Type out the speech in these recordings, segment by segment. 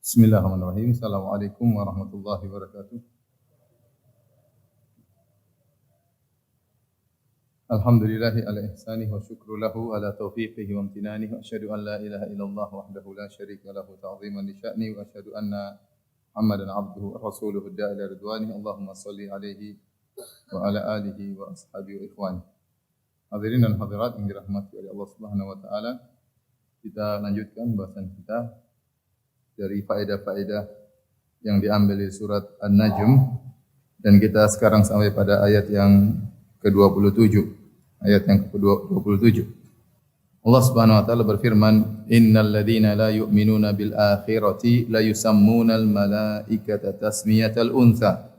Bismillahirrahmanirrahim. Assalamualaikum warahmatullahi wabarakatuh. Alhamdulillahi ala ihsanih wa syukru lahu ala taufiqihi wa amtinanih wa asyhadu an la ilaha illallah wahdahu la syarika lahu ta'ziman li sya'ni wa asyhadu anna Muhammadan abduhu wa rasuluhu da'a ila ridwanihi. Allahumma shalli alaihi wa ala alihi wa ashabihi wa ikhwani. Hadirin dan hadirat yang dirahmati oleh Allah Subhanahu wa taala, kita lanjutkan bahasan kita dari faedah-faedah yang diambil dari surat An-Najm, dan kita sekarang sampai pada ayat yang ke-27. Ayat yang ke-27. Allah Subhanahu wa taala berfirman, "Innal ladzina la yu'minuna bil akhirati la yusammunal malaikata tasmiyatal untha."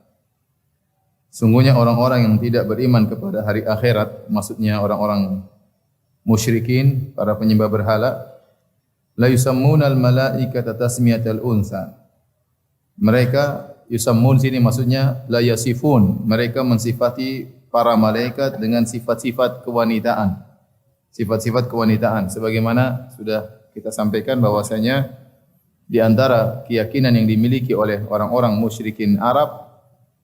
Sungguhnya orang-orang yang tidak beriman kepada hari akhirat, maksudnya orang-orang musyrikin, para penyembah berhala, la yusammunal malaikata tasmiyatal untha. Mereka yusammun sini maksudnya la yasifun, mereka mensifati para malaikat dengan sifat-sifat kewanitaan. Sifat-sifat kewanitaan sebagaimana sudah kita sampaikan bahwasanya di antara keyakinan yang dimiliki oleh orang-orang musyrikin Arab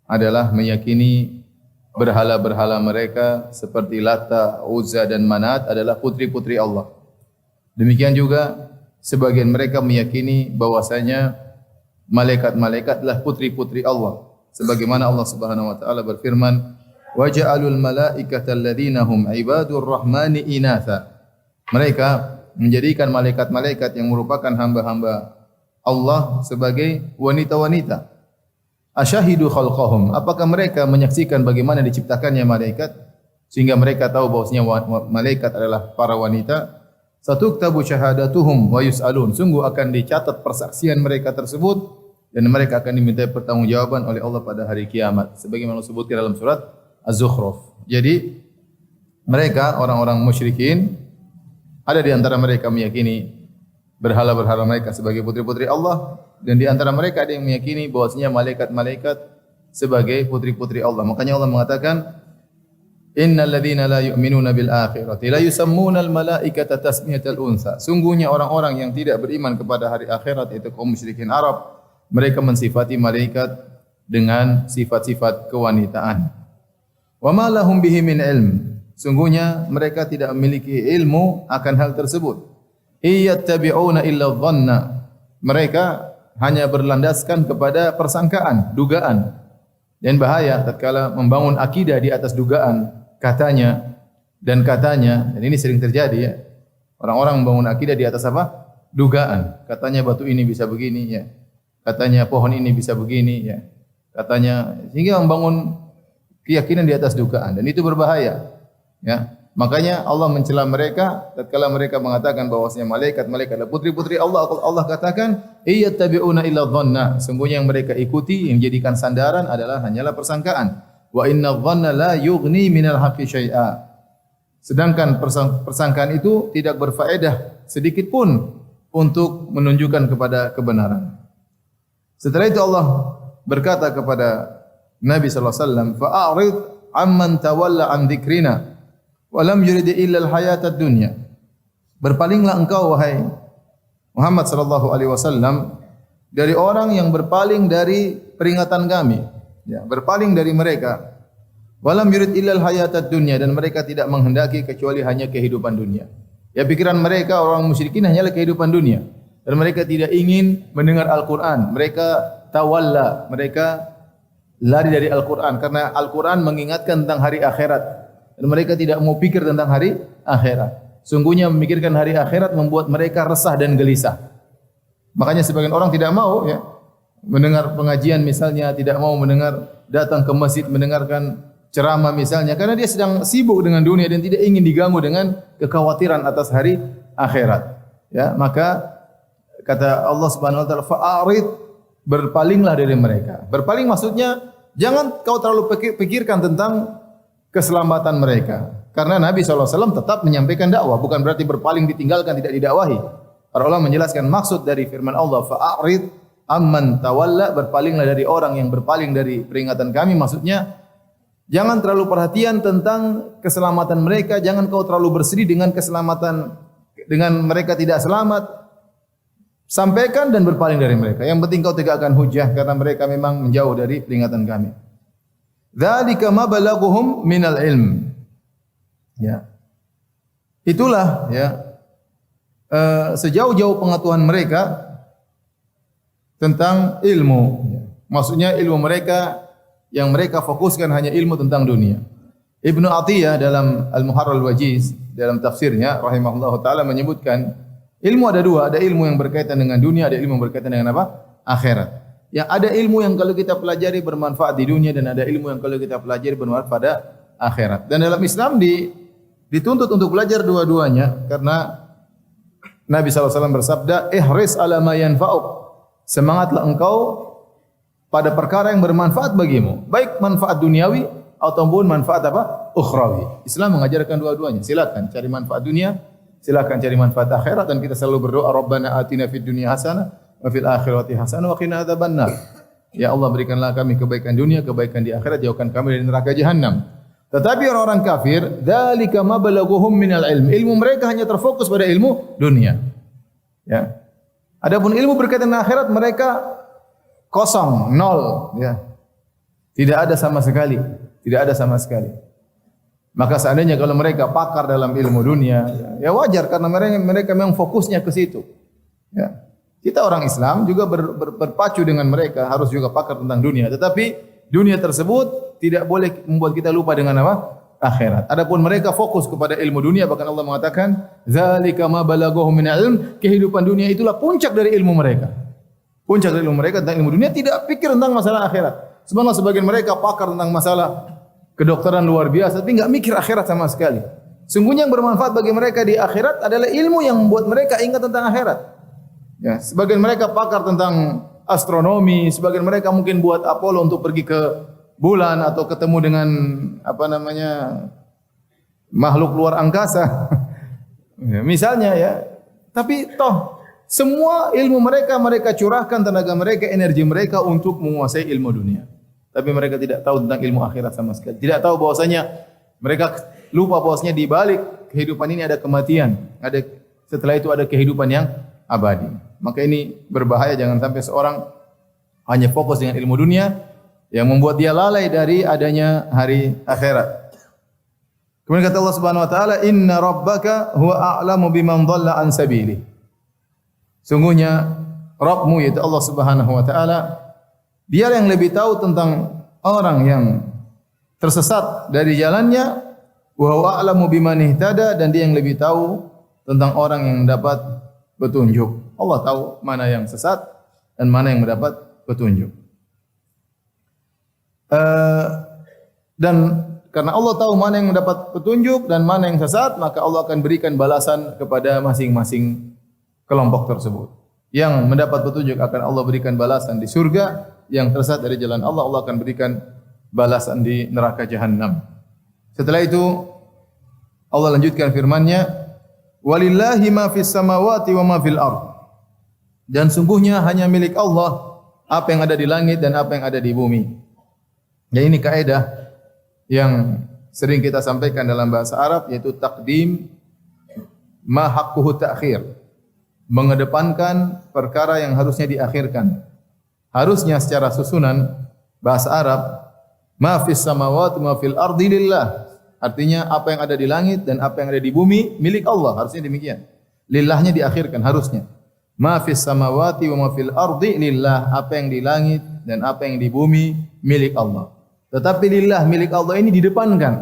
adalah meyakini berhala-berhala mereka seperti Lata, Uzza dan Manat adalah putri-putri Allah. Demikian juga sebagian mereka meyakini bahwasanya malaikat-malaikat adalah putri-putri Allah. Sebagaimana Allah Subhanahu wa taala berfirman, "Wa ja'alul malaikata alladziina hum ibadur rahmani inatha." Mereka menjadikan malaikat-malaikat yang merupakan hamba-hamba Allah sebagai wanita-wanita. Asyahidu khalqahum, apakah mereka menyaksikan bagaimana diciptakannya malaikat sehingga mereka tahu bahwasanya malaikat adalah para wanita? Satuktabu syahadatuhum wa yus'alun, sungguh akan dicatat persaksian mereka tersebut dan mereka akan diminta pertanggungjawaban oleh Allah pada hari kiamat, sebagaimana disebutkan dalam surat Az-Zukhruf. Jadi mereka orang-orang musyrikin, ada di antara mereka meyakini berhala-berhala mereka sebagai putri-putri Allah, dan di antara mereka ada yang meyakini bahwasanya malaikat-malaikat sebagai putri-putri Allah. Makanya Allah mengatakan, "Innal ladzina la yu'minuna bil akhirati la yusammunal malaikata tasmiyatal untha." Sungguhnya orang-orang yang tidak beriman kepada hari akhirat, itu kaum musyrikin Arab, mereka mensifati malaikat dengan sifat-sifat kewanitaan. Wa ma lahum bihi min ilm. Sungguhnya mereka tidak memiliki ilmu akan hal tersebut. Iyattabi'una illa dhanna. Mereka hanya berlandaskan kepada persangkaan, dugaan. Dan bahaya tatkala membangun akidah di atas dugaan, katanya, dan ini sering terjadi ya. Orang-orang membangun akidah di atas apa? Dugaan. Katanya batu ini bisa begini ya. Katanya pohon ini bisa begini ya. Katanya, sehingga membangun keyakinan di atas dugaan, dan itu berbahaya. Ya. Makanya Allah mencela mereka tatkala mereka mengatakan bahwasanya malaikat-malaikat adalah putri-putri Allah. Allah katakan, "Iyattabi'una illa dhanna." Sungguhnya yang mereka ikuti, yang jadikan sandaran adalah hanyalah persangkaan. Wa inna dhanna la yughni minal haqqi syai'a. Sedangkan persangkaan itu tidak berfaedah sedikit pun untuk menunjukkan kepada kebenaran. Setelah itu Allah berkata kepada Nabi sallallahu alaihi wasallam, "Fa'arid amman tawalla an dzikrina wa lam yurid illa al-hayatad dunya." Berpalinglah engkau wahai Muhammad sallallahu alaihi wasallam dari orang yang berpaling dari peringatan kami, ya, berpaling dari mereka. Wa lam yurid illa al-hayatad dunya, dan mereka tidak menghendaki kecuali hanya kehidupan dunia. Ya, pikiran mereka orang musyrikin hanyalah kehidupan dunia, dan mereka tidak ingin mendengar Al-Qur'an. Mereka tawalla, mereka lari dari Al-Quran karena Al-Quran mengingatkan tentang hari akhirat, dan mereka tidak mau pikir tentang hari akhirat. Sungguhnya memikirkan hari akhirat membuat mereka resah dan gelisah. Makanya sebagian orang tidak mau ya mendengar pengajian misalnya, tidak mau mendengar, datang ke masjid mendengarkan ceramah misalnya, karena dia sedang sibuk dengan dunia dan tidak ingin diganggu dengan kekhawatiran atas hari akhirat. Ya, maka kata Allah Subhanahu wa taala, "Fa'arid," berpalinglah dari mereka. Berpaling maksudnya jangan kau terlalu pikirkan tentang keselamatan mereka. Karena Nabi SAW tetap menyampaikan dakwah, bukan berarti berpaling ditinggalkan, tidak didakwahi. Para ulama menjelaskan maksud dari firman Allah, "Fa'arid amman tawalla," berpalinglah dari orang yang berpaling dari peringatan kami. Maksudnya jangan terlalu perhatian tentang keselamatan mereka, jangan kau terlalu bersedih dengan keselamatan, dengan mereka tidak selamat. sampaikan dan berpaling dari mereka. Yang penting kau tegakkan hujjah karena mereka memang menjauh dari peringatan kami. Dzalika ma balaghuhum minal ilm. Ya. Itulah ya sejauh-jauh pengetahuan mereka tentang ilmu. Maksudnya ilmu mereka yang mereka fokuskan hanya ilmu tentang dunia. Ibnu Athiyah dalam Al-Muharrar Al-Wajiz dalam tafsirnya rahimahullahu taala menyebutkan ilmu ada dua, ada ilmu yang berkaitan dengan dunia, ada ilmu yang berkaitan dengan apa? Akhirat. Yang ada ilmu yang kalau kita pelajari bermanfaat di dunia dan ada ilmu yang kalau kita pelajari bermanfaat pada akhirat. Dan dalam Islam dituntut untuk belajar dua-duanya karena Nabi SAW bersabda, "Ihris ala ma yanfa'uk." Semangatlah engkau pada perkara yang bermanfaat bagimu, baik manfaat duniawi ataupun manfaat apa? Ukhrawi. Islam mengajarkan dua-duanya. Silakan cari manfaat dunia, silakan cari manfaat akhirat dan kita selalu berdoa, Rabbana atina fid dunya hasanah wa fil akhirati hasanah wa qina adzabannar. Ya Allah, berikanlah kami kebaikan dunia, kebaikan di akhirat, jauhkan kami dari neraka jahanam. Tetapi orang-orang kafir, dzalika mablaghuhum minal ilm. Ilmu mereka hanya terfokus pada ilmu dunia. Ya. Adapun ilmu berkaitan dengan akhirat mereka kosong, nol, ya. Tidak ada sama sekali, tidak ada sama sekali. Maka seandainya kalau mereka pakar dalam ilmu dunia, ya wajar karena mereka memang fokusnya ke situ. Ya. Kita orang Islam juga berpacu dengan mereka, harus juga pakar tentang dunia. Tetapi dunia tersebut tidak boleh membuat kita lupa dengan apa? Akhirat. Adapun mereka fokus kepada ilmu dunia, bahkan Allah mengatakan, "Dzalika ma balaghuhum min ilm." Kehidupan dunia itulah puncak dari ilmu mereka. Puncak dari ilmu mereka tentang ilmu dunia, tidak pikir tentang masalah akhirat. Sebenarnya sebagian mereka pakar tentang masalah kedokteran luar biasa, tapi enggak mikir akhirat sama sekali. Sungguhnya yang bermanfaat bagi mereka di akhirat adalah ilmu yang membuat mereka ingat tentang akhirat. Ya, sebagian mereka pakar tentang astronomi, sebagian mereka mungkin buat Apollo untuk pergi ke bulan atau ketemu dengan apa namanya makhluk luar angkasa. Ya, misalnya ya. Tapi toh semua ilmu mereka curahkan tenaga mereka, energi mereka untuk menguasai ilmu dunia. Tapi mereka tidak tahu tentang ilmu akhirat sama sekali. Tidak tahu bahwasanya mereka lupa bahwasanya di balik kehidupan ini ada kematian, setelah itu ada kehidupan yang abadi. Maka ini berbahaya, jangan sampai seorang hanya fokus dengan ilmu dunia yang membuat dia lalai dari adanya hari akhirat. Kemudian kata Allah Subhanahu wa taala, "Inna rabbaka huwa a'lamu biman dhalla an sabili." Sungguhnya Rabbmu yaitu Allah Subhanahu wa taala, Dia yang lebih tahu tentang orang yang tersesat dari jalannya, wa huwa a'lamu biman ihtada, dan Dia yang lebih tahu tentang orang yang mendapat petunjuk. Allah tahu mana yang sesat dan mana yang mendapat petunjuk. Dan karena Allah tahu mana yang mendapat petunjuk dan mana yang sesat, maka Allah akan berikan balasan kepada masing-masing kelompok tersebut. Yang mendapat petunjuk akan Allah berikan balasan di surga, yang tersesat dari jalan Allah, Allah akan berikan balasan di neraka jahanam. Setelah itu Allah lanjutkan firman-Nya, "Walillahi ma fis samawati wa ma fil ardh." Dan sungguhnya hanya milik Allah apa yang ada di langit dan apa yang ada di bumi. Ya, ini kaidah yang sering kita sampaikan dalam bahasa Arab, yaitu takdim ma haqquhu ta'khir. Mengedepankan perkara yang harusnya diakhirkan. Harusnya secara susunan bahasa Arab, ma fis samawati ma fil ardi lillah. Artinya apa yang ada di langit dan apa yang ada di bumi milik Allah, harusnya demikian. Lillahnya diakhirkan harusnya. Ma fis samawati wa ma fil ardi lillah, apa yang di langit dan apa yang di bumi milik Allah. Tetapi lillah, milik Allah ini didepankan.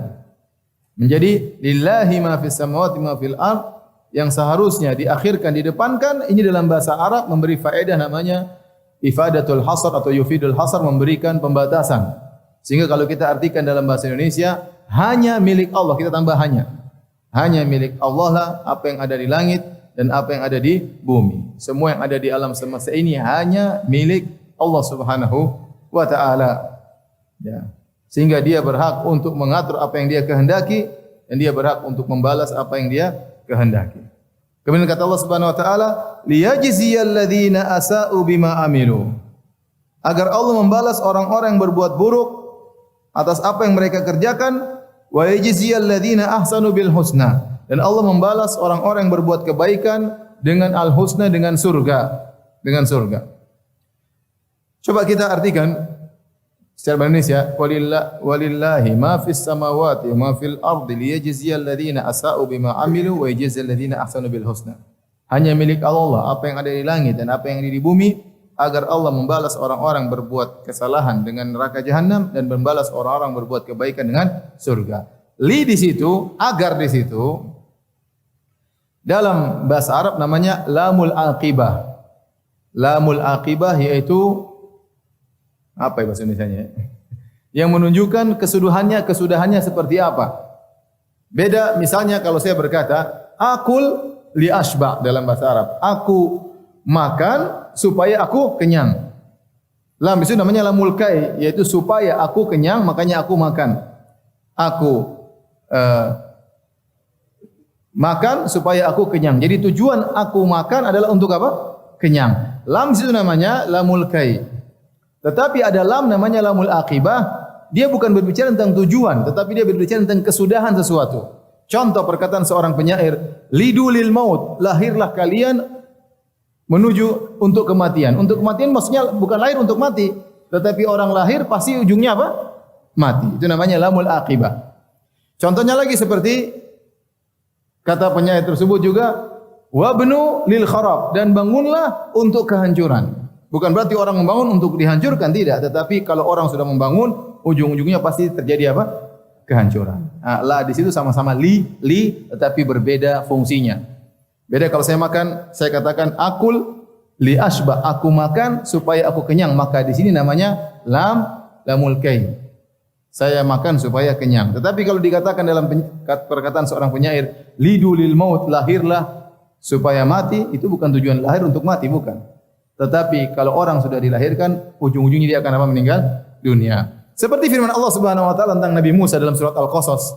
Menjadi lillahi ma fis samawati ma fil ard, yang seharusnya diakhirkan didepankan. Ini dalam bahasa Arab memberi faedah namanya ifadatul hasar atau yufidul hasar, memberikan pembatasan. Sehingga kalau kita artikan dalam bahasa Indonesia, hanya milik Allah, kita tambah hanya. Hanya milik Allah lah apa yang ada di langit dan apa yang ada di bumi. Semua yang ada di alam semesta ini hanya milik Allah Subhanahu wa taala. Ya. Sehingga Dia berhak untuk mengatur apa yang Dia kehendaki dan Dia berhak untuk membalas apa yang Dia kehendaki. Kemudian kata Allah Subhanahu wa taala, liyajziyal ladzina asa'u bima amilu. Agar Allah membalas orang-orang yang berbuat buruk atas apa yang mereka kerjakan, wa yajziyal ladzina ahsanu bil husna. Dan Allah membalas orang-orang yang berbuat kebaikan dengan al-husna, dengan surga. dengan surga. Coba kita artikan secara bahasa Indonesia, walillahi ma fis samawati wa ma fil ardi liyajziyal ladzina asa'u bima amilu wa yajziyal ladzina ahsanu bil husna. Hanya milik Allah apa yang ada di langit dan apa yang ada di bumi, agar Allah membalas orang-orang berbuat kesalahan dengan neraka jahanam dan membalas orang-orang berbuat kebaikan dengan surga. Li di situ, agar di situ dalam bahasa Arab namanya lamul aqibah. Lamul aqibah yaitu apa bahasa Indonesianya? Yang menunjukkan kesudahannya seperti apa. Beda misalnya kalau saya berkata, akul li asba dalam bahasa Arab. Aku makan supaya aku kenyang. Lam itu namanya lamul kai, yaitu supaya aku kenyang makanya aku makan. Aku makan supaya aku kenyang. Jadi tujuan aku makan adalah untuk apa? Kenyang. Lam itu namanya lamul kai. Tetapi ada lam namanya lamul aqibah. Dia bukan berbicara tentang tujuan, tetapi dia berbicara tentang kesudahan sesuatu. Contoh perkataan seorang penyair, lidu lil maut, lahirlah kalian menuju untuk kematian. Untuk kematian maksudnya bukan lahir untuk mati, tetapi orang lahir pasti ujungnya apa? Mati. Itu namanya lamul aqibah. Contohnya lagi seperti kata penyair tersebut juga, wabnu lil kharab, dan bangunlah untuk kehancuran. Bukan berarti orang membangun untuk dihancurkan, tidak. Tetapi kalau orang sudah membangun, ujung-ujungnya pasti terjadi apa? Kehancuran. Nah, la di situ sama-sama li, tetapi berbeda fungsinya. Beda kalau saya makan, saya katakan akul li asba, aku makan supaya aku kenyang. Maka di sini namanya lamul kai. Saya makan supaya kenyang. Tetapi kalau dikatakan dalam perkataan seorang penyair, lidu lil maut, lahirlah supaya mati, itu bukan tujuan lahir untuk mati, bukan. Tetapi kalau orang sudah dilahirkan, ujung-ujungnya dia akan apa? Meninggal dunia. Seperti firman Allah Subhanahu wa taala tentang Nabi Musa dalam surat Al-Qasas.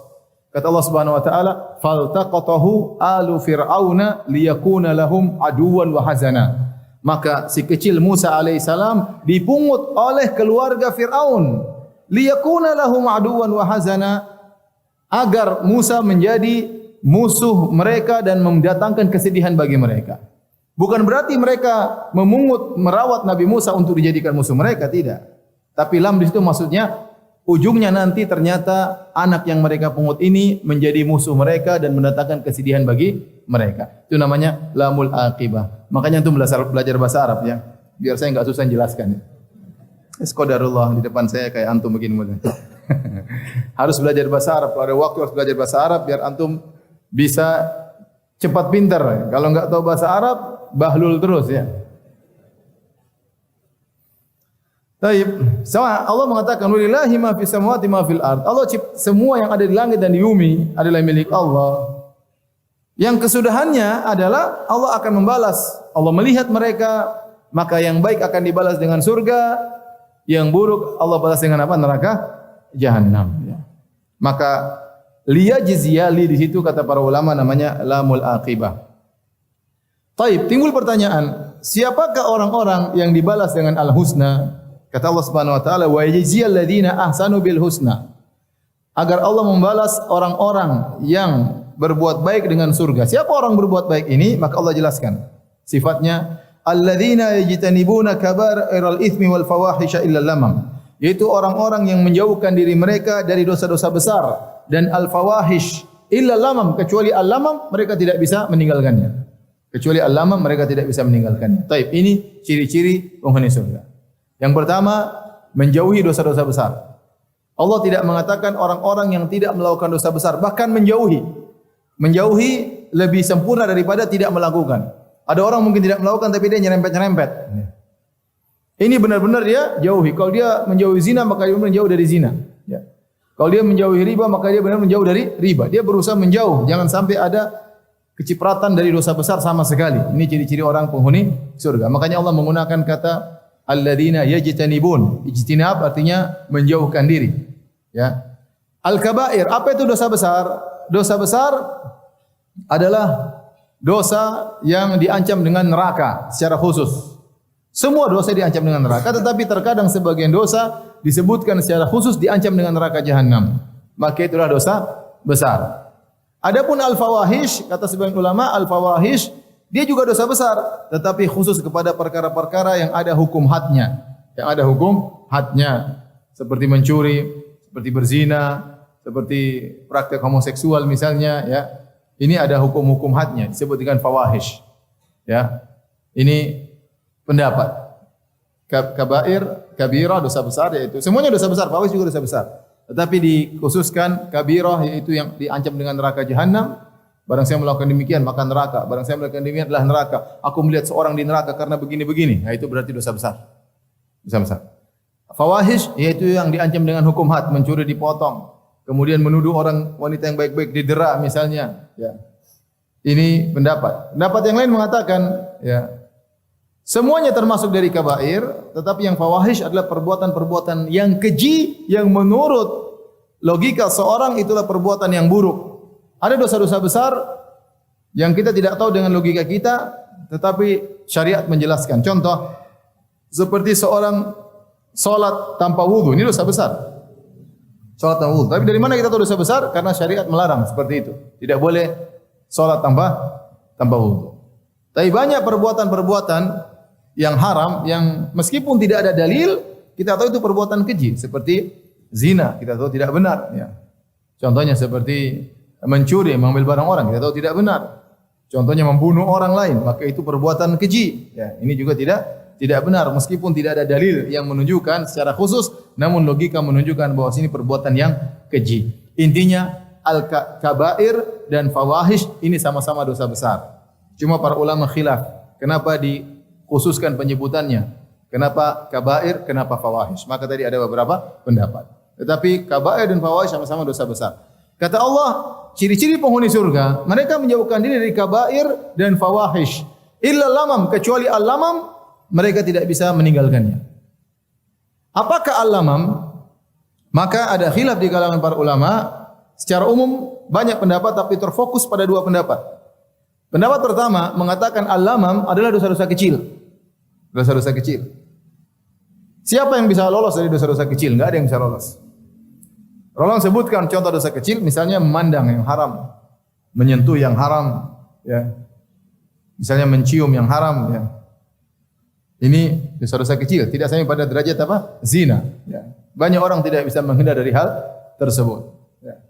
Kata Allah Subhanahu wa taala, "Faltaqatahu alu fir'auna liyakuna lahum aduwan wa hazana." Maka si kecil Musa alaihissalam dipungut oleh keluarga Fir'aun, liyakuna lahum aduwan wa hazana, agar Musa menjadi musuh mereka dan mendatangkan kesedihan bagi mereka. Bukan berarti mereka memungut merawat Nabi Musa untuk dijadikan musuh mereka, tidak. Tapi lam di situ maksudnya ujungnya nanti ternyata anak yang mereka pungut ini menjadi musuh mereka dan mendatangkan kesedihan bagi mereka. Itu namanya lamul aqibah. Makanya antum belajar bahasa Arab ya, biar saya enggak susah jelaskan. Qadarullah di depan saya kayak antum begini mulai. Harus belajar bahasa Arab. Kalau ada waktu harus belajar bahasa Arab biar antum bisa cepat pintar. Kalau enggak tahu bahasa Arab, bahlul terus ya. Taib. Sama Allah mengatakan walillahi ma fis samawati ma fil ard. Allah cipta semua yang ada di langit dan di bumi adalah milik Allah. Yang kesudahannya adalah Allah akan membalas. Allah melihat mereka, maka yang baik akan dibalas dengan surga, yang buruk Allah balas dengan apa? Neraka jahanam ya. Maka liyajziya li di situ kata para ulama namanya lamul aqibah. Taib, timbul pertanyaan, siapakah orang-orang yang dibalas dengan al-husna? Kata Allah Subhanahu wa taala, wa yajziyal ladzina ahsanu bil husna. Agar Allah membalas orang-orang yang berbuat baik dengan surga. Siapa orang berbuat baik ini? Maka Allah jelaskan sifatnya, alladzina yajtanibuna kaba'iral itsmi wal fawahisha illa lamam. Yaitu orang-orang yang menjauhkan diri mereka dari dosa-dosa besar dan al-fawahish illa lamam, kecuali al-lamam mereka tidak bisa meninggalkannya. Kecuali al-lamam mereka tidak bisa meninggalkannya. Taib, ini ciri-ciri penghuni surga. Yang pertama, menjauhi dosa-dosa besar. Allah tidak mengatakan orang-orang yang tidak melakukan dosa besar, bahkan menjauhi. Menjauhi lebih sempurna daripada tidak melakukan. Ada orang mungkin tidak melakukan tapi dia nyerempet-nyerempet. Ini benar-benar dia jauhi. Kalau dia menjauhi zina, maka dia menjauh dari zina. Ya. Kalau dia menjauhi riba, maka dia benar menjauh dari riba. Dia berusaha menjauh, jangan sampai ada kecipratan dari dosa besar sama sekali. Ini ciri-ciri orang penghuni surga. Makanya Allah menggunakan kata alladzina yajtanibun. Ijtinab artinya menjauhkan diri. Ya. Al-kabair, apa itu dosa besar? Dosa besar adalah dosa yang diancam dengan neraka secara khusus. Semua dosa diancam dengan neraka, tetapi terkadang sebagian dosa disebutkan secara khusus diancam dengan neraka jahanam. Maka itulah dosa besar. Adapun al-fawahish, kata sebagian ulama, al-fawahish dia juga dosa besar, tetapi khusus kepada perkara-perkara yang ada hukum hadnya. Yang ada hukum hadnya, seperti mencuri, seperti berzina, seperti praktek homoseksual misalnya, ya. Ini ada hukum-hukum hadnya, disebut dengan fawahish. Ya. Ini pendapat. Kabair, kabirah, dosa besar, yaitu semuanya dosa besar, fawahish juga dosa besar. Tetapi dikhususkan kabirah, yaitu yang diancam dengan neraka jahanam. Barang saya melakukan demikian maka neraka. Barang saya melakukan demikian adalah neraka. Aku melihat seorang di neraka karena begini-begini. Nah, itu berarti dosa besar. Dosa besar. Fawahish yaitu yang diancam dengan hukum had, mencuri dipotong, kemudian menuduh orang wanita yang baik-baik didera misalnya, ya. Ini pendapat. Pendapat yang lain mengatakan, ya, semuanya termasuk dari kabair, tetapi yang fawahish adalah perbuatan-perbuatan yang keji yang menurut logika seorang itulah perbuatan yang buruk. Ada dosa-dosa besar yang kita tidak tahu dengan logika kita, tetapi syariat menjelaskan. Contoh, seperti seorang salat tanpa wudu, ini dosa besar. Salat tanpa wudu. Tapi dari mana kita tahu dosa besar? Karena syariat melarang seperti itu. Tidak boleh salat tanpa wudu. Tapi banyak perbuatan-perbuatan yang haram yang meskipun tidak ada dalil, kita tahu itu perbuatan keji, seperti zina, kita tahu tidak benar, ya. Contohnya seperti mencuri, mengambil barang orang, kita tahu tidak benar. Contohnya membunuh orang lain, maka itu perbuatan keji. Ya, ini juga tidak benar meskipun tidak ada dalil yang menunjukkan secara khusus, namun logika menunjukkan bahwa ini perbuatan yang keji. Intinya al-kabair dan fawahish ini sama-sama dosa besar. Cuma para ulama khilaf, kenapa dikhususkan penyebutannya? Kenapa kabair, kenapa fawahish? Maka tadi ada beberapa pendapat. Tetapi kabair dan fawahish sama-sama dosa besar. Kata Allah, ciri-ciri penghuni surga, mereka menjauhkan diri dari kabair dan fawahish. Illa lamam, kecuali al-lamam, mereka tidak bisa meninggalkannya. Apakah al-lamam? Maka ada khilaf di kalangan para ulama. Secara umum banyak pendapat, tapi terfokus pada dua pendapat. Pendapat pertama mengatakan al-lamam adalah dosa-dosa kecil. Dosa-dosa kecil. Siapa yang bisa lolos dari dosa-dosa kecil? Enggak ada yang bisa lolos. Rasulullah sebutkan contoh dosa kecil, misalnya memandang yang haram, menyentuh yang haram, ya. Misalnya mencium yang haram, ya. Ini dosa-dosa kecil, tidak sampai pada derajat apa? Zina. Ya. Banyak orang tidak bisa menghindar dari hal tersebut. Ya.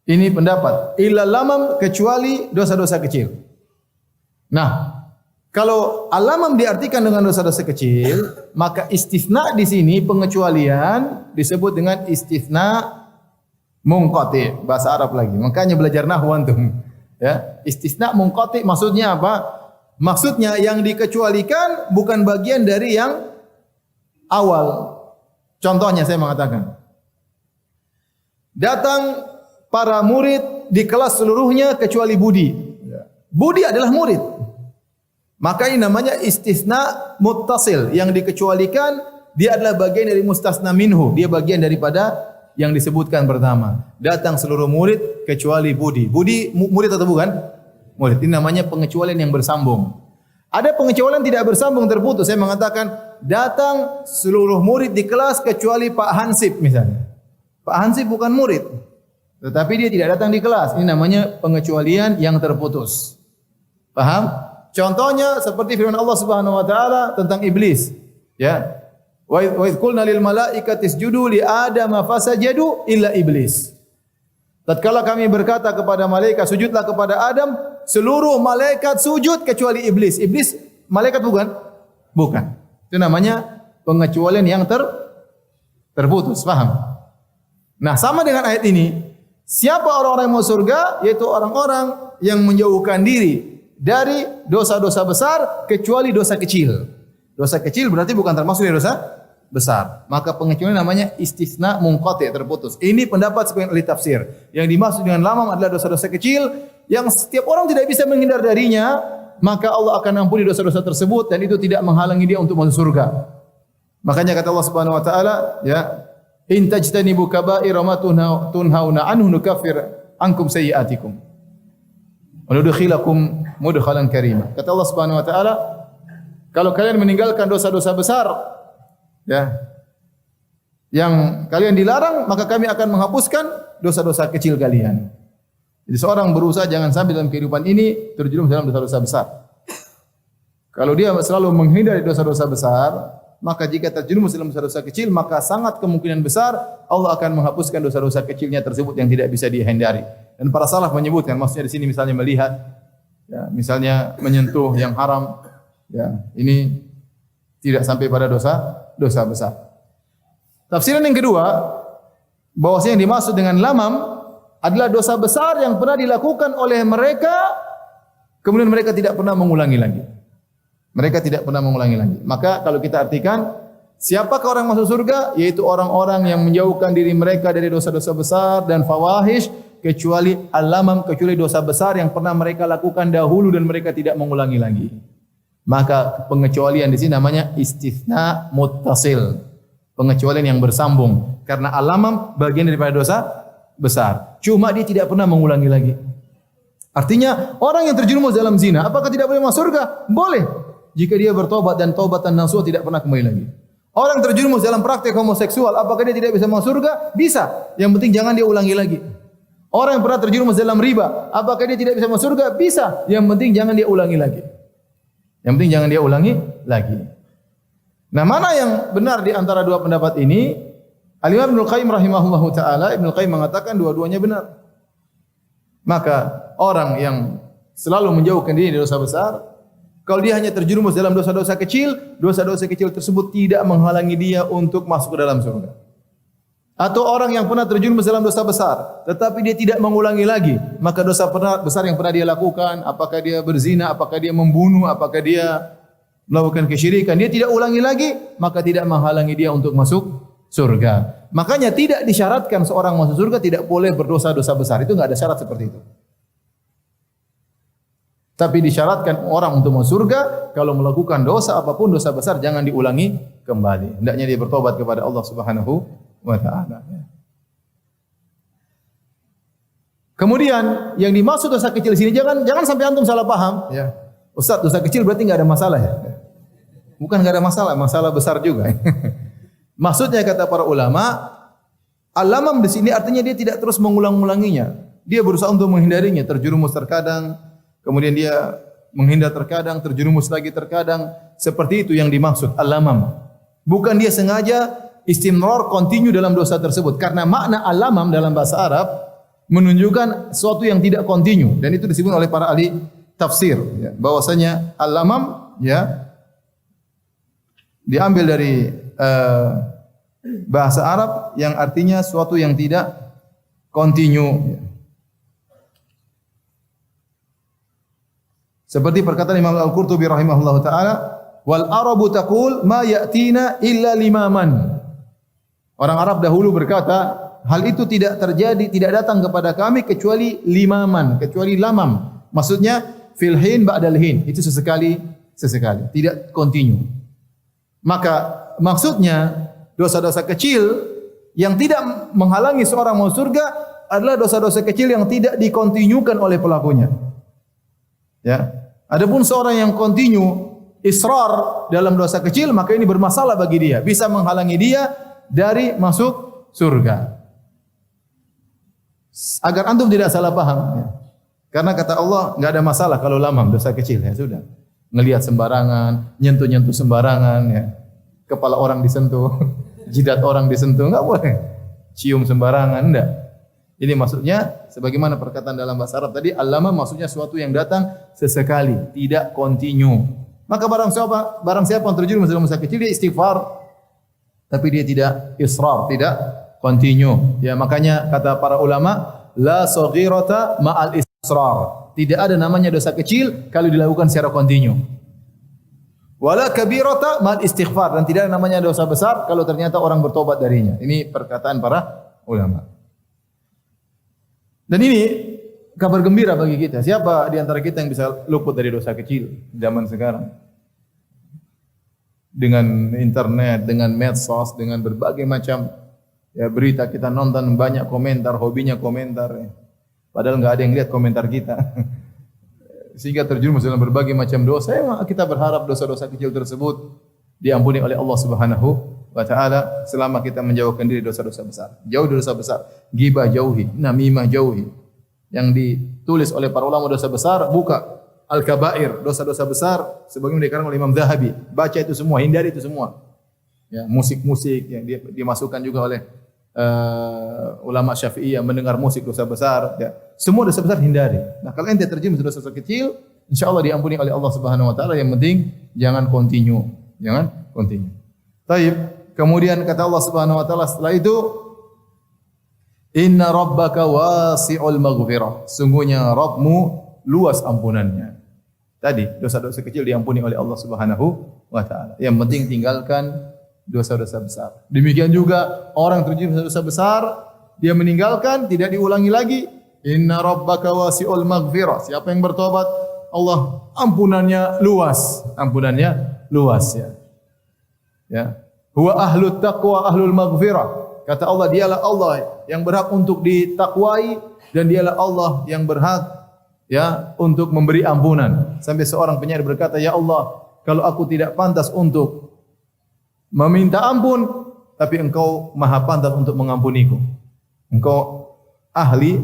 Ini pendapat. Illa lamam, kecuali dosa-dosa kecil. Nah, kalau al-lamam diartikan dengan dosa-dosa kecil, maka istisna di sini pengecualian disebut dengan istisna munqati, bahasa Arab lagi. Makanya belajar nahwu antum. Ya, istisna munqati maksudnya apa? Maksudnya yang dikecualikan bukan bagian dari yang awal. Contohnya saya mengatakan, datang para murid di kelas seluruhnya kecuali Budi. Budi adalah murid. Maka ini namanya istisna muttasil, yang dikecualikan dia adalah bagian dari mustasna minhu, dia bagian daripada yang disebutkan pertama. Datang seluruh murid kecuali Budi. Budi murid atau bukan? Murid. Ini namanya pengecualian yang bersambung. Ada pengecualian tidak bersambung, terputus. Saya mengatakan datang seluruh murid di kelas kecuali Pak Hansip misalnya. Pak Hansip bukan murid, tetapi dia tidak datang di kelas. Ini namanya pengecualian yang terputus. Paham? Contohnya seperti firman Allah Subhanahu wa taala tentang iblis, ya. Wa idh qulna lil malaikati isjudu li adama fasajadu illa iblis. Tatkala kami berkata kepada malaikat sujudlah kepada Adam, seluruh malaikat sujud kecuali iblis. Iblis malaikat bukan? Bukan. Itu namanya pengecualian yang terputus, paham? Nah, sama dengan ayat ini, siapa orang-orang yang mau surga? Yaitu orang-orang yang menjauhkan diri dari dosa-dosa besar kecuali dosa kecil. Dosa kecil berarti bukan termasuk dari dosa besar. Maka pengecualian namanya istisna munqati, terputus. Ini pendapat sebagian ahli tafsir. Yang dimaksud dengan lamam adalah dosa-dosa kecil yang setiap orang tidak bisa menghindar darinya, maka Allah akan ampuni dosa-dosa tersebut dan itu tidak menghalangi dia untuk masuk surga. Makanya kata Allah Subhanahu wa taala, ya, in tajtanibu kaba'ira ma tunhauna anhu nukaffir ankum sayyi'atikum wa nudkhilakum mudkhalan karima. Kata Allah Subhanahu wa taala, kalau kalian meninggalkan dosa-dosa besar, ya, yang kalian dilarang, maka kami akan menghapuskan dosa-dosa kecil kalian. Jadi seorang berusaha jangan sampai dalam kehidupan ini terjerumus dalam dosa-dosa besar. Kalau dia selalu menghindari dosa-dosa besar, maka jika terjerumus dalam dosa-dosa kecil, maka sangat kemungkinan besar Allah akan menghapuskan dosa-dosa kecilnya tersebut yang tidak bisa dihindari. Dan para salaf menyebutkan, maksudnya di sini misalnya melihat, ya, misalnya menyentuh yang haram, ya, ini tidak sampai pada dosa besar. Tafsiran yang kedua, bahwasanya yang dimaksud dengan lamam adalah dosa besar yang pernah dilakukan oleh mereka, kemudian mereka tidak pernah mengulangi lagi. Mereka tidak pernah mengulangi lagi. Maka kalau kita artikan, siapakah orang masuk surga? Yaitu orang-orang yang menjauhkan diri mereka dari dosa-dosa besar dan fawahish, kecuali al-lamam, kecuali dosa besar yang pernah mereka lakukan dahulu dan mereka tidak mengulangi lagi. Maka pengecualian di sini namanya istitsna muttasil. Pengecualian yang bersambung. Karena al-lamam bagian daripada dosa besar. Cuma dia tidak pernah mengulangi lagi. Artinya orang yang terjerumus dalam zina, apakah tidak boleh masuk surga? Boleh. Jika dia bertobat dan taubatan nasuha tidak pernah kembali lagi. Orang terjerumus dalam praktek homoseksual, apakah dia tidak bisa masuk surga? Bisa. Yang penting jangan dia ulangi lagi. Orang yang pernah terjerumus dalam riba, apakah dia tidak bisa masuk surga? Bisa. Yang penting jangan dia ulangi lagi. Yang penting jangan dia ulangi lagi. Nah, mana yang benar di antara dua pendapat ini? Al-Imam Ibnu Qayyim rahimahullahu taala, Ibnu Qayyim mengatakan dua-duanya benar. Maka orang yang selalu menjauhkan diri dari dosa besar, kalau dia hanya terjerumus dalam dosa-dosa kecil, dosa-dosa kecil tersebut tidak menghalangi dia untuk masuk ke dalam surga. Atau orang yang pernah terjerumus dalam dosa besar, tetapi dia tidak mengulangi lagi, maka dosa besar yang pernah dia lakukan, apakah dia berzina, apakah dia membunuh, apakah dia melakukan kesyirikan, dia tidak ulangi lagi, maka tidak menghalangi dia untuk masuk surga. Makanya tidak disyaratkan seorang masuk surga tidak boleh berdosa-dosa besar. Itu enggak ada syarat seperti itu. Tapi disyaratkan orang untuk masuk surga kalau melakukan dosa apapun, dosa besar jangan diulangi kembali. Hendaknya dia bertobat kepada Allah Subhanahu wa taala. Kemudian yang dimaksud dosa kecil sini jangan sampai antum salah paham, ya. Ustaz, dosa kecil berarti enggak ada masalah ya? Bukan enggak ada masalah, masalah besar juga. Maksudnya kata para ulama, al-lamam di sini artinya dia tidak terus mengulang-ulanginya. Dia berusaha untuk menghindarinya, terjerumus terkadang, kemudian dia menghindar terkadang, terjerumus lagi terkadang. Seperti itu yang dimaksud al-lamam. Bukan dia sengaja istimrar, continue dalam dosa tersebut. Karena makna al-lamam dalam bahasa Arab menunjukkan sesuatu yang tidak continue. Dan itu disebut oleh para ahli tafsir. Ya, bahwasanya al-lamam ya, diambil dari bahasa Arab yang artinya sesuatu yang tidak continue. Seperti perkataan Imam Al-Qurtubi rahimahullahu taala, wal arabu taqul ma ya'tina illa limaman. Orang Arab dahulu berkata, hal itu tidak terjadi, tidak datang kepada kami kecuali limaman, kecuali lamam. Maksudnya fil hin ba'dal hin. Itu sesekali, tidak continue. Maka maksudnya dosa-dosa kecil yang tidak menghalangi seorang masuk surga adalah dosa-dosa kecil yang tidak dikontinukan oleh pelakunya. Ya. Adapun seorang yang kontinu israr dalam dosa kecil, maka ini bermasalah bagi dia, bisa menghalangi dia dari masuk surga. Agar antum tidak salah paham. Ya. Karena kata Allah enggak ada masalah kalau lamam dosa kecil, ya sudah. Ngelihat sembarangan, nyentuh-nyentuh sembarangan, ya. Kepala orang disentuh, jidat orang disentuh, enggak boleh. Cium sembarangan, enggak. Ini maksudnya sebagaimana perkataan dalam bahasa Arab tadi, al-lamam maksudnya sesuatu yang datang sesekali, tidak kontinu. Maka barang siapa yang terjerumus dalam dosa kecil, dia istighfar, tapi dia tidak israr, tidak kontinu. Ya, makanya kata para ulama, la saghirata ma'al israr. Tidak ada namanya dosa kecil kalau dilakukan secara kontinu. Wala kabirata mal istighfar, dan tidak ada namanya dosa besar kalau ternyata orang bertobat darinya. Ini perkataan para ulama. Dan ini kabar gembira bagi kita. Siapa di antara kita yang bisa luput dari dosa kecil zaman sekarang? Dengan internet, dengan medsos, dengan berbagai macam ya berita kita nonton, banyak komentar, hobinya komentar. Ya. Padahal enggak ada yang lihat komentar kita. Sehingga terjerumus dalam berbagai macam dosa. Kita berharap dosa-dosa kecil tersebut diampuni oleh Allah Subhanahu wa taala selama kita menjauhkan diri dosa-dosa besar. Jauh dari dosa besar. Ghibah jauhi, namimah jauhi. Yang ditulis oleh para ulama dosa besar, buka al-kabair, dosa-dosa besar sebagaimana dikatakan oleh Imam Zahabi. Baca itu semua, hindari itu semua. Ya, musik-musik yang dimasukkan juga oleh ulama Syafi'iyah, mendengar musik dosa besar, ya. Semua dosa besar hindari. Nah, kalau ente terjun dosa kecil, insyaallah diampuni oleh Allah Subhanahu wa taala. Yang penting jangan continue. Baik. Kemudian kata Allah Subhanahu wa taala setelah itu, Inna rabbaka wasi'ul maghfirah. Sungguhnya Rabbmu luas ampunannya. Tadi dosa-dosa kecil diampuni oleh Allah Subhanahu wa taala. Yang penting tinggalkan dosa-dosa besar. Demikian juga orang terjun dosa besar, dia meninggalkan, tidak diulangi lagi. Inna rabbaka wasi'ul maghfirah. Siapa yang bertobat, Allah ampunannya luas. Ya. Ya. Huwa ahlut taqwa ahlul maghfirah. Kata Allah, dialah Allah yang berhak untuk ditakwai dan dialah Allah yang berhak ya untuk memberi ampunan. Sampai seorang penyair berkata, "Ya Allah, kalau aku tidak pantas untuk meminta ampun, tapi Engkau maha pantas untuk mengampuniku. Engkau ahli,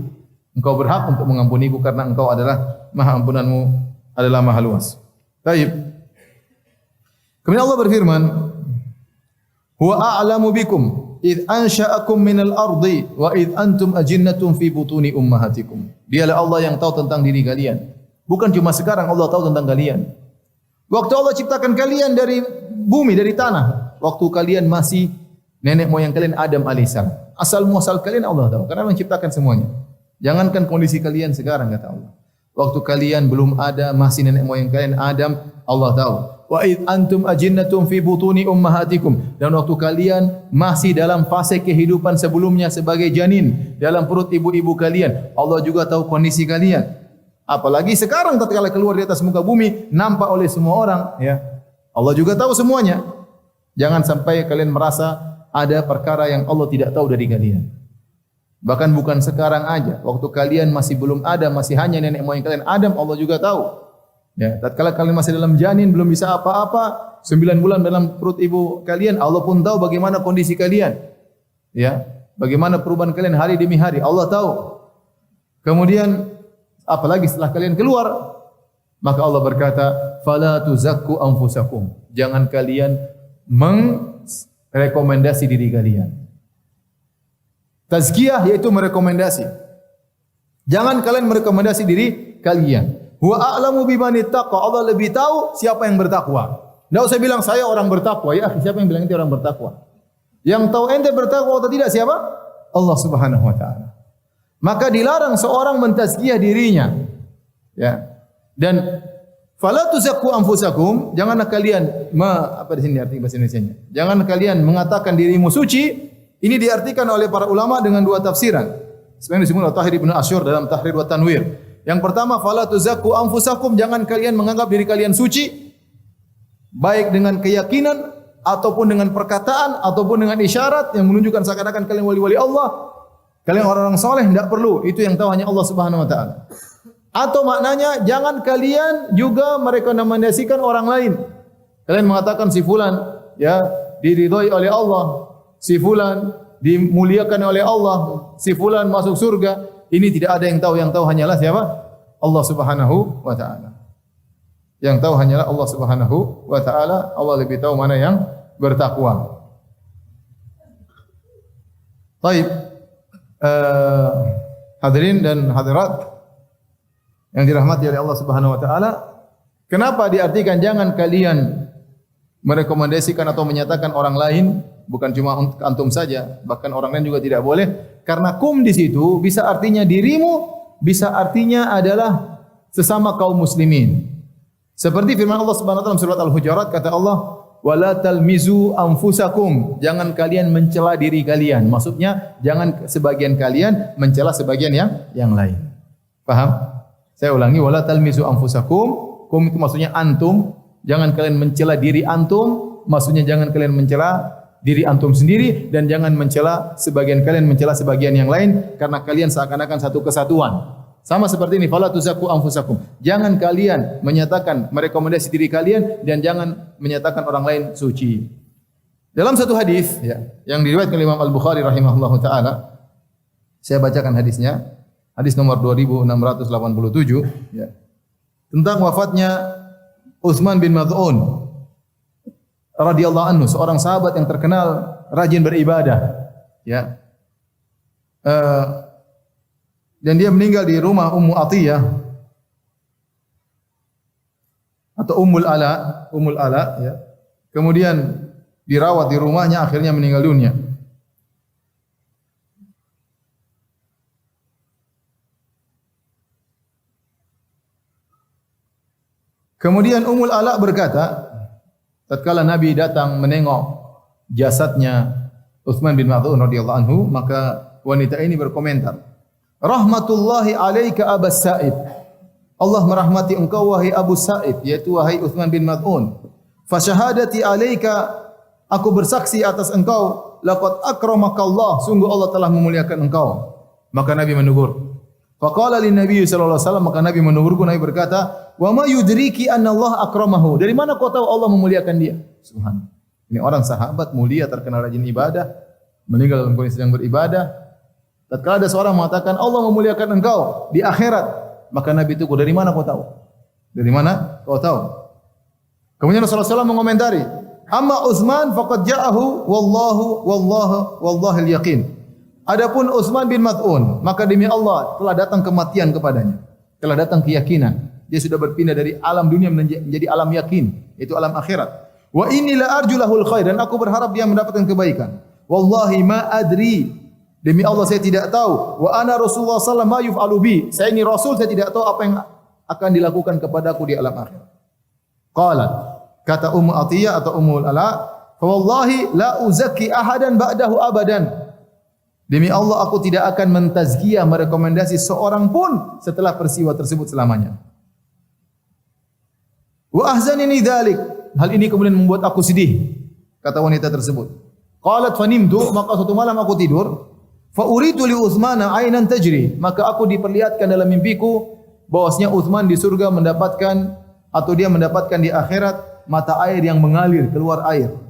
Engkau berhak untuk mengampuniku karena Engkau adalah maha ampunanmu adalah maha luas." Baik. Kemudian Allah berfirman, "Huwa a'lamu bikum id ansha'akum minal ardi wa id antum ajinnatun fi butuni ummahatikum." Dialah Allah yang tahu tentang diri kalian. Bukan cuma sekarang Allah tahu tentang kalian. Waktu Allah ciptakan kalian dari bumi, dari tanah, waktu kalian masih nenek moyang kalian Adam alaihissalam. Asal muasal kalian Allah tahu, karena menciptakan semuanya. Jangankan kondisi kalian sekarang, kata Allah. Waktu kalian belum ada, masih nenek moyang kalian Adam, Allah tahu. Wa id antum ajinnatun fi butuni ummahatikum. Dan waktu kalian masih dalam fase kehidupan sebelumnya sebagai janin dalam perut ibu-ibu kalian, Allah juga tahu kondisi kalian. Apalagi sekarang tatkala keluar di atas muka bumi, nampak oleh semua orang, ya. Allah juga tahu semuanya. Jangan sampai kalian merasa ada perkara yang Allah tidak tahu dari kalian. Bahkan bukan sekarang aja, waktu kalian masih belum ada, masih hanya nenek moyang kalian Adam, Allah juga tahu. Ya, tatkala kalian masih dalam janin, belum bisa apa-apa, 9 bulan dalam perut ibu kalian, Allah pun tahu bagaimana kondisi kalian. Ya, bagaimana perubahan kalian hari demi hari, Allah tahu. Kemudian apalagi setelah kalian keluar, maka Allah berkata, "Fala tuzakku anfusakum." Jangan kalian merekomendasi diri kalian. Tazkiyah yaitu merekomendasi. Jangan kalian merekomendasi diri kalian. Huwa a'lamu bimani taqwa. Allah lebih tahu siapa yang bertakwa. Tidak usah bilang saya orang bertakwa. Ya, siapa yang bilang ente orang bertakwa? Yang tahu ente bertakwa atau tidak siapa? Allah Subhanahu wa taala. Maka dilarang seorang mentazkiyah dirinya. Ya. Dan fala tuzakku anfusakum, janganlah kalian apa di sini arti bahasa Indonesianya? Jangan kalian mengatakan dirimu suci. Ini diartikan oleh para ulama dengan dua tafsiran. Sebenarnya disebut oleh Tahir Ibnu Asyur dalam Tahrir wa Tanwir. Yang pertama, fala tuzakku anfusakum, jangan kalian menganggap diri kalian suci, baik dengan keyakinan ataupun dengan perkataan ataupun dengan isyarat yang menunjukkan seakan-akan kalian wali-wali Allah, kalian orang-orang soleh, tidak perlu. Itu yang tahu hanya Allah Subhanahu wa taala. Atau maknanya, jangan kalian juga merekomendasikan orang lain. Kalian mengatakan si fulan ya diridhoi oleh Allah, si fulan dimuliakan oleh Allah, si fulan masuk surga. Ini tidak ada yang tahu hanyalah siapa? Allah Subhanahu wa taala. Yang tahu hanyalah Allah Subhanahu wa taala. Allah lebih tahu mana yang bertakwa. Baik. Hadirin dan hadirat yang dirahmati oleh Allah Subhanahu wa taala, kenapa diartikan jangan kalian merekomendasikan atau menyatakan orang lain, bukan cuma untuk antum saja, bahkan orang lain juga tidak boleh. Karena kum di situ bisa artinya dirimu, bisa artinya adalah sesama kaum muslimin. Seperti firman Allah Subhanahu wa taala dalam surat Al-Hujurat, kata Allah, "Wala talmizu anfusakum." Jangan kalian mencela diri kalian. Maksudnya jangan sebagian kalian mencela sebagian yang lain. Paham? Saya ulangi, "Wala talmizu anfusakum." Kum itu maksudnya antum. Jangan kalian mencela diri antum. Maksudnya jangan kalian mencela diri antum sendiri, dan jangan mencela sebagian kalian mencela sebagian yang lain, karena kalian seakan-akan satu kesatuan. Sama seperti ini, fala tuzakku anfusakum. Jangan kalian menyatakan merekomendasi diri kalian dan jangan menyatakan orang lain suci. Dalam satu hadis ya, yang diriwayatkan oleh Imam Al-Bukhari rahimahullahu taala, saya bacakan hadisnya. Hadis nomor 2687 ya. tentang wafatnya Utsman bin Maz'un radhiyallahu anhu, seorang sahabat yang terkenal rajin beribadah, ya. Dan dia meninggal di rumah Ummu Atiyah atau Ummul Ala, ya. Kemudian dirawat di rumahnya, akhirnya meninggal dunia. Kemudian Ummul Ala berkata, tatkala Nabi datang menengok jasadnya Utsman bin Maz'un radhiyallahu anhu, maka wanita ini berkomentar, "Rahmatullahi alaika Abas Sa'id." Allah merahmati engkau wahai Abu Sa'id, yaitu wahai Utsman bin Maz'un. "Fa syahadati alaika," aku bersaksi atas engkau, "laqad akramakallah," sungguh Allah telah memuliakan engkau. Maka Nabi menegur. Faqala lin Nabi sallallahu alaihi wasallam, maka Nabi menegurku, Nabi berkata, "Wa ma yudriki anna Allah akramahu?" Dari mana kau tahu Allah memuliakan dia? Subhanallah. Ini orang sahabat mulia, terkenal rajin ibadah, meninggal dalam kondisi sedang beribadah. Tatkala ada seorang mengatakan Allah memuliakan engkau di akhirat, maka Nabi tegur, dari mana kau tahu? Dari mana kau tahu? Kemudian Rasulullah SAW mengomentari, "Amma Utsman faqad ja'ahu wallahi al-yaqin." Adapun Utsman bin Maz'un, maka demi Allah telah datang kematian kepadanya. Telah datang keyakinan. Dia sudah berpindah dari alam dunia menjadi alam yakin, yaitu alam akhirat. Wa inni la arjulahul khair, dan aku berharap dia mendapatkan kebaikan. Wallahi ma adri, demi Allah saya tidak tahu. Wa ana Rasulullah sallallahu alaihi wasallam ma yuf'alu bi, saya ini Rasul, saya tidak tahu apa yang akan dilakukan kepadaku di alam akhirat. Qalat, kata Ummu Atiyah atau Ummul Ala, "Fa wallahi la uzakki ahadan ba'dahu abadan." Demi Allah aku tidak akan mentazkiyah, merekomendasi seorang pun setelah peristiwa tersebut selamanya. Wa ahzanini dzalik, hal ini kemudian membuat aku sedih, kata wanita tersebut. Qalat fanimtu, maka suatu malam aku tidur, fa uridu li Utsmana ainan tajri, maka aku diperlihatkan dalam mimpiku bahwasanya Utsman di surga mendapatkan atau dia mendapatkan di akhirat mata air yang mengalir, keluar air.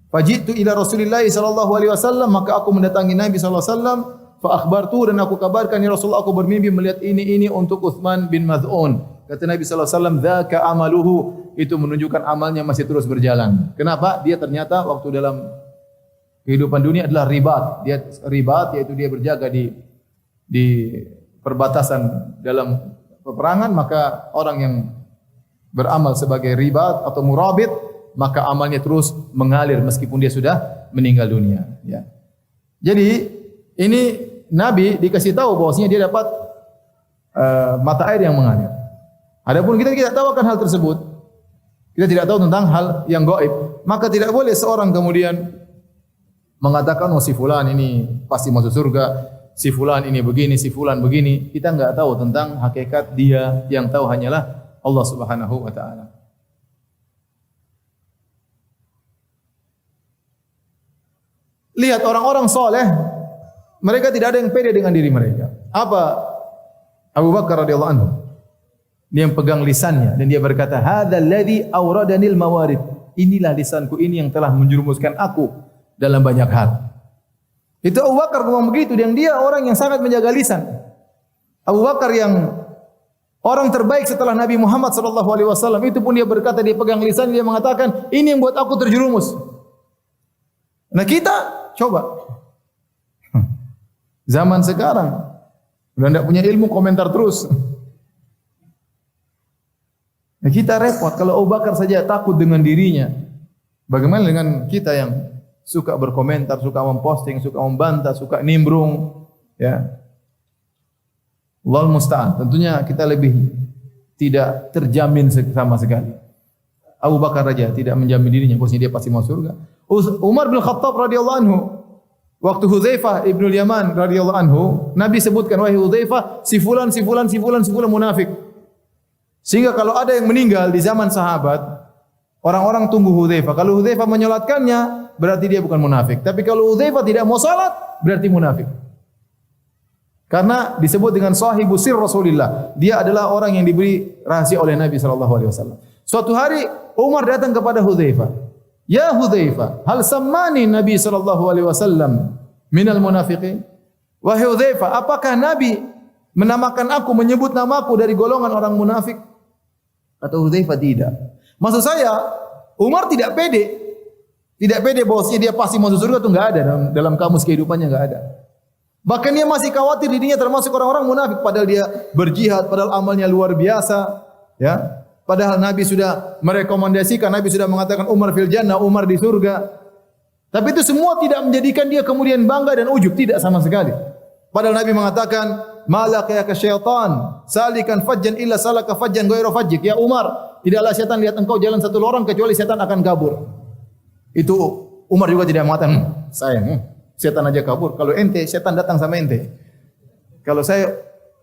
Fajitu ila Rasulillah sallallahu alaihi wasallam, maka aku mendatangi Nabi sallallahu alaihi wasallam, fa akhbartu, dan aku kabarkan, ya Rasulullah, aku bermimpi melihat ini untuk Utsman bin Maz'un. Kata Nabi sallallahu alaihi wasallam, dzaka amaluhu, itu menunjukkan amalnya masih terus berjalan. Kenapa? Dia ternyata waktu dalam kehidupan dunia adalah ribat. Dia ribat, yaitu dia berjaga di perbatasan dalam peperangan, maka orang yang beramal sebagai ribat atau murabit, maka amalnya terus mengalir meskipun dia sudah meninggal dunia. Ya. Jadi ini Nabi dikasih tahu bahwasanya dia dapat mata air yang mengalir. Adapun kita tidak tahu akan hal tersebut, kita tidak tahu tentang hal yang gaib, maka tidak boleh seorang kemudian mengatakan, oh si fulan ini pasti masuk surga, si fulan ini begini, si fulan begini. Kita enggak tahu tentang hakikat dia, yang tahu hanyalah Allah Subhanahu wa taala. Lihat orang-orang soleh, mereka tidak ada yang pede dengan diri mereka. Apa? Abu Bakar radhiyallahu anhu, dia yang pegang lisannya dan dia berkata, hadzal ladzi awradanil mawarid. Inilah lisanku ini yang telah menjerumuskan aku dalam banyak hal. Itu Abu Bakar ngomong begitu, dan dia orang yang sangat menjaga lisan. Abu Bakar yang orang terbaik setelah Nabi Muhammad sallallahu alaihi wasallam, itu pun dia berkata, dia pegang lisan, dia mengatakan, ini yang buat aku terjerumus. Nah kita coba zaman sekarang udah tidak punya ilmu, komentar terus. Nah, kita repot. Kalau Abu Bakar saja takut dengan dirinya, bagaimana dengan kita yang suka berkomentar, suka memposting, suka membantah, suka nimbrung, ya. Wal musta'an. Tentunya kita lebih tidak terjamin sama sekali. Abu Bakar saja tidak menjamin dirinya bahwasanya dia pasti masuk surga. Umar bin Khattab radhiyallahu anhu, waktu Hudzaifah ibnul Yaman radhiyallahu anhu, Nabi sebutkan, wahai Hudzaifah, si fulan munafik. Sehingga kalau ada yang meninggal di zaman sahabat, orang-orang tunggu Hudzaifah. Kalau Hudzaifah menyolatkannya, berarti dia bukan munafik. Tapi kalau Hudzaifah tidak mau salat, berarti munafik. Karena disebut dengan sahibu sir Rasulullah. Dia adalah orang yang diberi rahasia oleh Nabi sallallahu alaihi wasallam. Suatu hari Umar datang kepada Hudzaifah. Ya Hudzaifah, hal sammani Nabi sallallahu alaihi wasallam minal munafiqin? Wahai Hudzaifah, apakah Nabi menamakan aku, menyebut namaku dari golongan orang munafik? Kata Hudzaifah tidak. Maksud saya, Umar tidak pede. Tidak pede bahwasanya dia pasti masuk surga itu enggak ada dalam kamus kehidupannya, enggak ada. Bahkan dia masih khawatir dirinya termasuk orang-orang munafik padahal dia berjihad, padahal amalnya luar biasa, ya. Padahal Nabi sudah merekomendasikan, Nabi sudah mengatakan Umar fil jannah, Umar di surga. Tapi itu semua tidak menjadikan dia kemudian bangga dan ujub, tidak sama sekali. Padahal Nabi mengatakan, "Malaka ya syaitan, salikan fajjan illa salaka fajjan ghairu fajjik." Ya Umar, tidaklah setan lihat engkau jalan satu lorong kecuali setan akan kabur. Itu Umar juga tidak mengatakan, sayang, setan aja kabur. Kalau ente, setan datang sama ente. Kalau saya,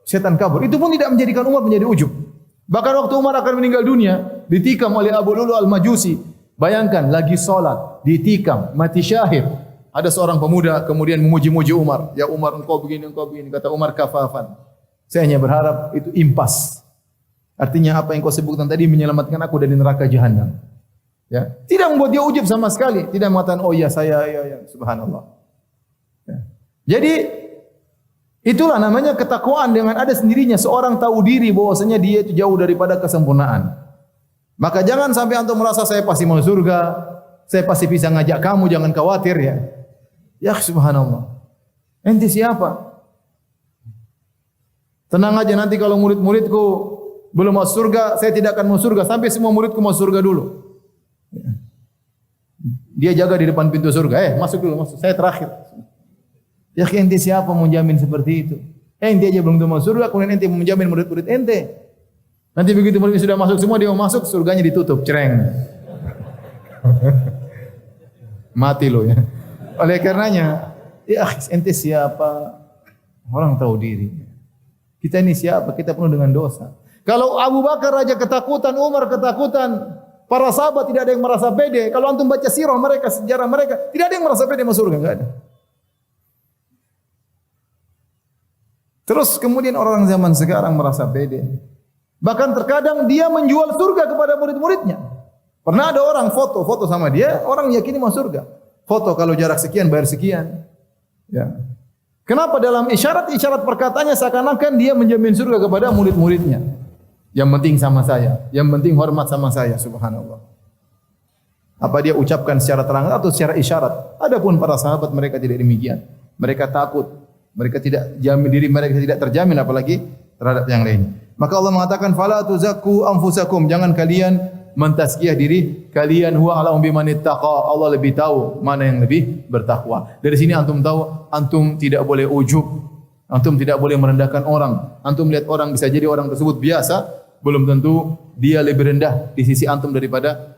setan kabur. Itu pun tidak menjadikan Umar menjadi ujub. Bahkan waktu Umar akan meninggal dunia, ditikam oleh Abu Lulu al-Majusi. Bayangkan, lagi sholat, ditikam, mati syahid. Ada seorang pemuda kemudian memuji-muji Umar. Ya Umar, engkau begini, engkau begini. Kata Umar, kafafan. Saya hanya berharap itu impas. Artinya apa yang kau sebutkan tadi menyelamatkan aku dari neraka jahanam. Ya, tidak membuat dia ujub sama sekali. Tidak mengatakan, oh iya saya, ya, subhanallah. Ya. Jadi, itulah namanya ketakwaan dengan ada sendirinya. Seorang tahu diri bahwasanya dia itu jauh daripada kesempurnaan. Maka jangan sampai antum merasa saya pasti mau surga, saya pasti bisa ngajak kamu, jangan khawatir ya. Ya subhanallah. Ente siapa? Tenang aja, nanti kalau murid-muridku belum masuk surga, saya tidak akan masuk surga sampai semua muridku masuk surga dulu. Dia jaga di depan pintu surga. Masuk dulu, masuk. Saya terakhir. Ya ente siapa mau jamin seperti itu? Ente aja belum masuk surga, kemudian ente menjamin murid-murid ente. Nanti begitu muridnya sudah masuk semua, dia mau masuk, surganya ditutup, cereng. Mati lo ya. Oleh karenanya, ya ente siapa? Orang tahu diri. Kita ini siapa? Kita penuh dengan dosa. Kalau Abu Bakar raja ketakutan, Umar ketakutan, para sahabat tidak ada yang merasa pede. Kalau antum baca sirah mereka, sejarah mereka, tidak ada yang merasa pede masuk surga, enggak ada. Terus kemudian orang zaman sekarang merasa pede. Bahkan terkadang dia menjual surga kepada murid-muridnya. Pernah ada orang foto sama dia, orang yakini masuk surga. Foto kalau jarak sekian bayar sekian. Ya. Kenapa dalam isyarat-isyarat perkataannya seakan-akan dia menjamin surga kepada murid-muridnya. Yang penting sama saya, yang penting hormat sama saya, subhanallah. Apa dia ucapkan secara terang atau secara isyarat? Adapun para sahabat mereka tidak demikian. Mereka takut, mereka tidak jamin diri mereka tidak terjamin apalagi terhadap yang lain. Maka Allah mengatakan fala tuzakku anfusakum, jangan kalian mentazkiyah diri kalian, huwa a'lamu biman ittaqa. Allah lebih tahu mana yang lebih bertakwa. Dari sini antum tahu antum tidak boleh ujub, antum tidak boleh merendahkan orang. Antum lihat orang bisa jadi orang tersebut biasa, belum tentu dia lebih rendah di sisi antum daripada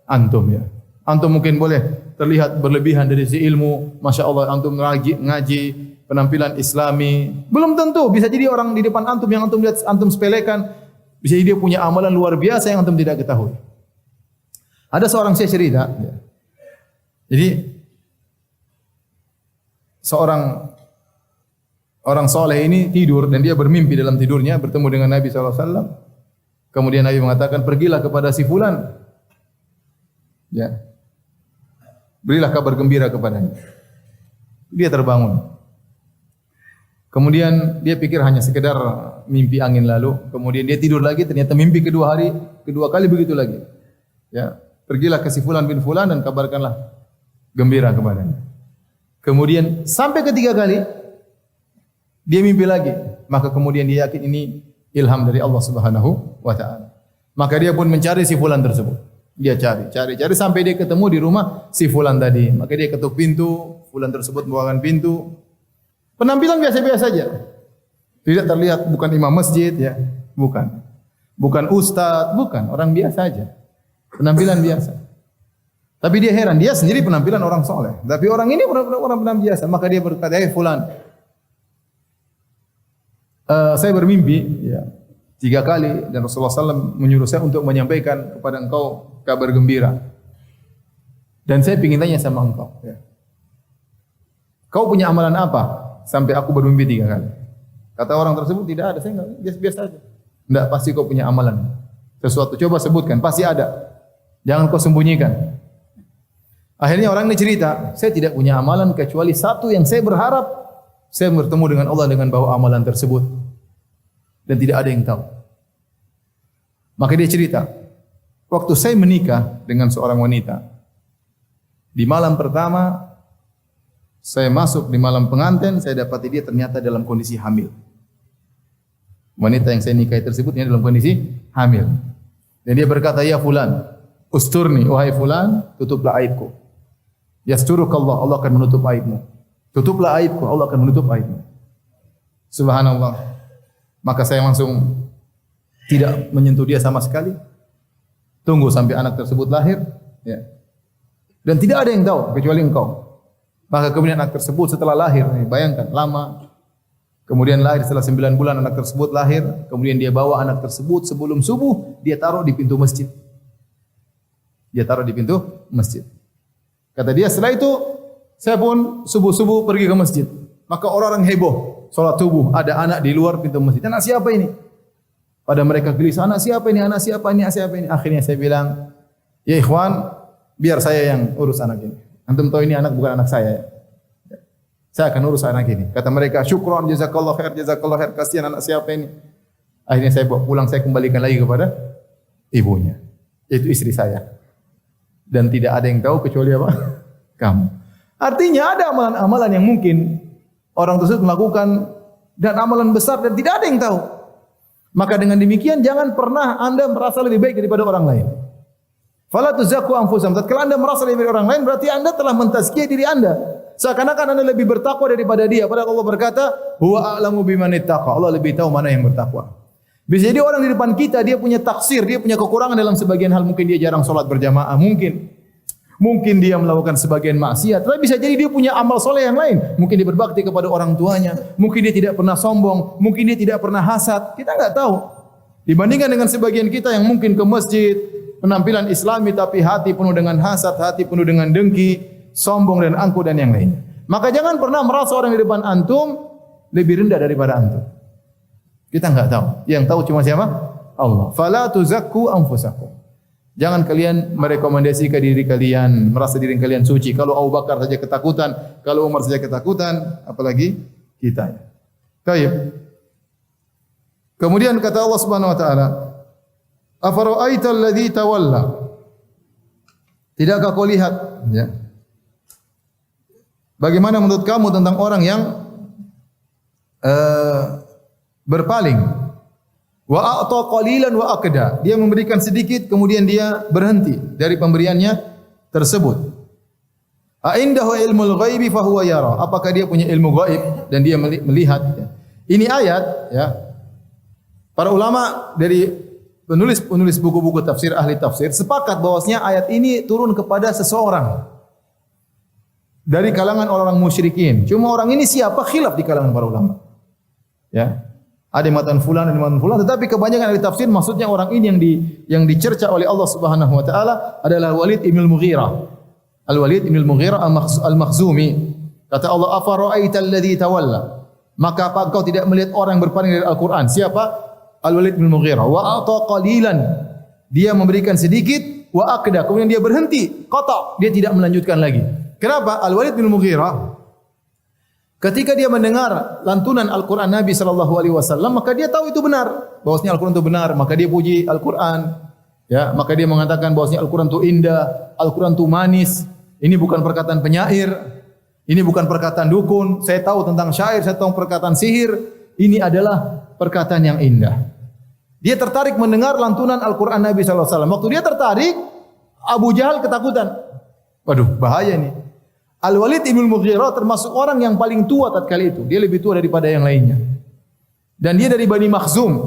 antum ya. Antum mungkin boleh terlihat berlebihan dari sisi ilmu, masya Allah antum ngaji penampilan Islami, belum tentu bisa jadi orang di depan antum yang antum lihat antum sepelekan, bisa jadi dia punya amalan luar biasa yang antum tidak ketahui. Ada seorang saya cerita, ya. Jadi seorang orang soleh ini tidur dan dia bermimpi dalam tidurnya bertemu dengan Nabi SAW. Kemudian Nabi mengatakan, pergilah kepada si fulan, ya, berilah kabar gembira kepadanya. Dia terbangun. Kemudian dia pikir hanya sekedar mimpi angin lalu. Kemudian dia tidur lagi, ternyata mimpi kedua kali begitu lagi. Ya, pergilah ke si fulan bin fulan dan kabarkanlah gembira kepadanya. Kemudian sampai ketiga kali dia mimpi lagi, maka kemudian dia yakin ini ilham dari Allah Subhanahu wa taala. Maka dia pun mencari si fulan tersebut. Dia cari sampai dia ketemu di rumah si fulan tadi. Maka dia ketuk pintu, fulan tersebut membukakan pintu. Penampilan biasa-biasa saja. Tidak terlihat bukan imam masjid ya, bukan. Bukan ustaz, bukan, orang biasa saja. Penampilan biasa. Tapi dia heran, dia sendiri penampilan orang soleh. Tapi orang ini orang biasa. Maka dia berkata, "Hei fulan, saya bermimpi ya, 3 kali dan Rasulullah SAW menyuruh saya untuk menyampaikan kepada engkau kabar gembira. Dan saya ingin tanya sama engkau. Ya. Kau punya amalan apa sampai aku bermimpi 3 kali?" Kata orang tersebut, tidak ada, saya enggak, biasa saja. Enggak, pasti kau punya amalan. Sesuatu, coba sebutkan, pasti ada. Jangan kau sembunyikan. Akhirnya orang ini cerita, saya tidak punya amalan kecuali satu yang saya berharap saya bertemu dengan Allah dengan bawa amalan tersebut. Dan tidak ada yang tahu. Maka dia cerita, waktu saya menikah dengan seorang wanita, di malam pertama saya masuk di malam pengantin, saya dapati dia ternyata dalam kondisi hamil. Wanita yang saya nikahi tersebut dalam kondisi hamil. Dan dia berkata, ya fulan, usturni, wahai fulan, tutuplah aibku. Yasturukallah, Allah akan menutup aibmu. Tutuplah aibku, Allah akan menutup aibmu. Subhanallah. Maka saya langsung tidak menyentuh dia sama sekali. Tunggu sampai anak tersebut lahir. Ya. Dan tidak ada yang tahu kecuali engkau. Maka kemudian anak tersebut setelah lahir, bayangkan lama. Kemudian lahir setelah 9 bulan anak tersebut lahir. Kemudian dia bawa anak tersebut sebelum subuh, dia taruh di pintu masjid. Dia taruh di pintu masjid. Kata dia, setelah itu saya pun subuh-subuh pergi ke masjid. Maka orang-orang heboh, salat subuh, ada anak di luar pintu masjid. Anak siapa ini? Pada mereka gelisah, anak siapa ini? Anak siapa ini? Anak siapa ini? Akhirnya saya bilang, ya ikhwan, biar saya yang urus anak ini. Antum tahu ini anak bukan anak saya ya. Saya akan urus anak ini. Kata mereka, syukron, jazakallah khair, kasihan anak siapa ini. Akhirnya saya bawa pulang, saya kembalikan lagi kepada ibunya. Itu istri saya. Dan tidak ada yang tahu kecuali apa? Kamu. Artinya ada amalan-amalan yang mungkin orang tersebut melakukan dan amalan besar dan tidak ada yang tahu. Maka dengan demikian jangan pernah Anda merasa lebih baik daripada orang lain. Fala tuzakku anfusakum. Tatkala Anda merasa lebih baik dari orang lain berarti Anda telah mentazkiyah diri Anda. Seakan-akan Anda lebih bertakwa daripada dia. Padahal Allah berkata, huwa a'lamu biman ittaqa. Allah lebih tahu mana yang bertakwa. Bisa jadi orang di depan kita dia punya taksir, dia punya kekurangan dalam sebagian hal. Mungkin dia jarang sholat berjamaah, mungkin dia melakukan sebagian maksiat. Tapi bisa jadi dia punya amal soleh yang lain. Mungkin dia berbakti kepada orang tuanya, mungkin dia tidak pernah sombong, mungkin dia tidak pernah hasad. Kita enggak tahu. Dibandingkan dengan sebagian kita yang mungkin ke masjid, penampilan Islami tapi hati penuh dengan hasad, hati penuh dengan dengki, sombong dan angkuh dan yang lainnya. Maka jangan pernah merasa orang di depan antum lebih rendah daripada antum. Kita enggak tahu. Yang tahu cuma siapa? Allah. Fala tuzakku anfusakum. Jangan kalian merekomendasikan diri kalian, merasa diri kalian suci. Kalau Abu Bakar saja ketakutan, kalau Umar saja ketakutan, apalagi kita. Baik. Kemudian kata Allah Subhanahu wa taala, "Afara'aita alladhi tawalla?" Tidakkah kau lihat, ya? Bagaimana menurut kamu tentang orang yang berpaling? Wa a'ta qalilan wa akda. Dia memberikan sedikit kemudian dia berhenti dari pemberiannya tersebut. A indahu ilmul ghaibi fa huwa yara. Apakah dia punya ilmu gaib dan dia melihat? Ini ayat ya. Para ulama dari penulis buku-buku tafsir, ahli tafsir sepakat bahwasanya ayat ini turun kepada seseorang dari kalangan orang-orang musyrikin. Cuma orang ini siapa? Khilaf di kalangan para ulama. Ya. Ada yang mengatakan fulan, ada yang mengatakan fulan, tetapi kebanyakan ahli tafsir maksudnya orang ini yang dicerca oleh Allah Subhanahu wa taala adalah Walid ibn al-Mughirah. Al-Walid ibn al-Mughirah al-Makhzumi. Kata Allah, "Afara'aita alladhi tawalla?" Maka apa engkau tidak melihat orang yang berpaling dari Al-Qur'an? Siapa? Al-Walid ibn al-Mughirah. Wa a'ta qalilan. Dia memberikan sedikit, wa akda. Kemudian dia berhenti, qata. Dia tidak melanjutkan lagi. Kenapa? Al-Walid ibn al-Mughirah ketika dia mendengar lantunan Al-Quran Nabi SAW, maka dia tahu itu benar. Bahwasanya Al-Quran itu benar, maka dia puji Al-Quran. Ya, maka dia mengatakan bahwasanya Al-Quran itu indah, Al-Quran itu manis. Ini bukan perkataan penyair, ini bukan perkataan dukun. Saya tahu tentang syair, saya tahu perkataan sihir. Ini adalah perkataan yang indah. Dia tertarik mendengar lantunan Al-Quran Nabi SAW. Waktu dia tertarik, Abu Jahal ketakutan. Waduh, bahaya nih. Al-Walid ibn al-Mughirah termasuk orang yang paling tua tatkala itu. Dia lebih tua daripada yang lainnya. Dan dia dari Bani Makhzum.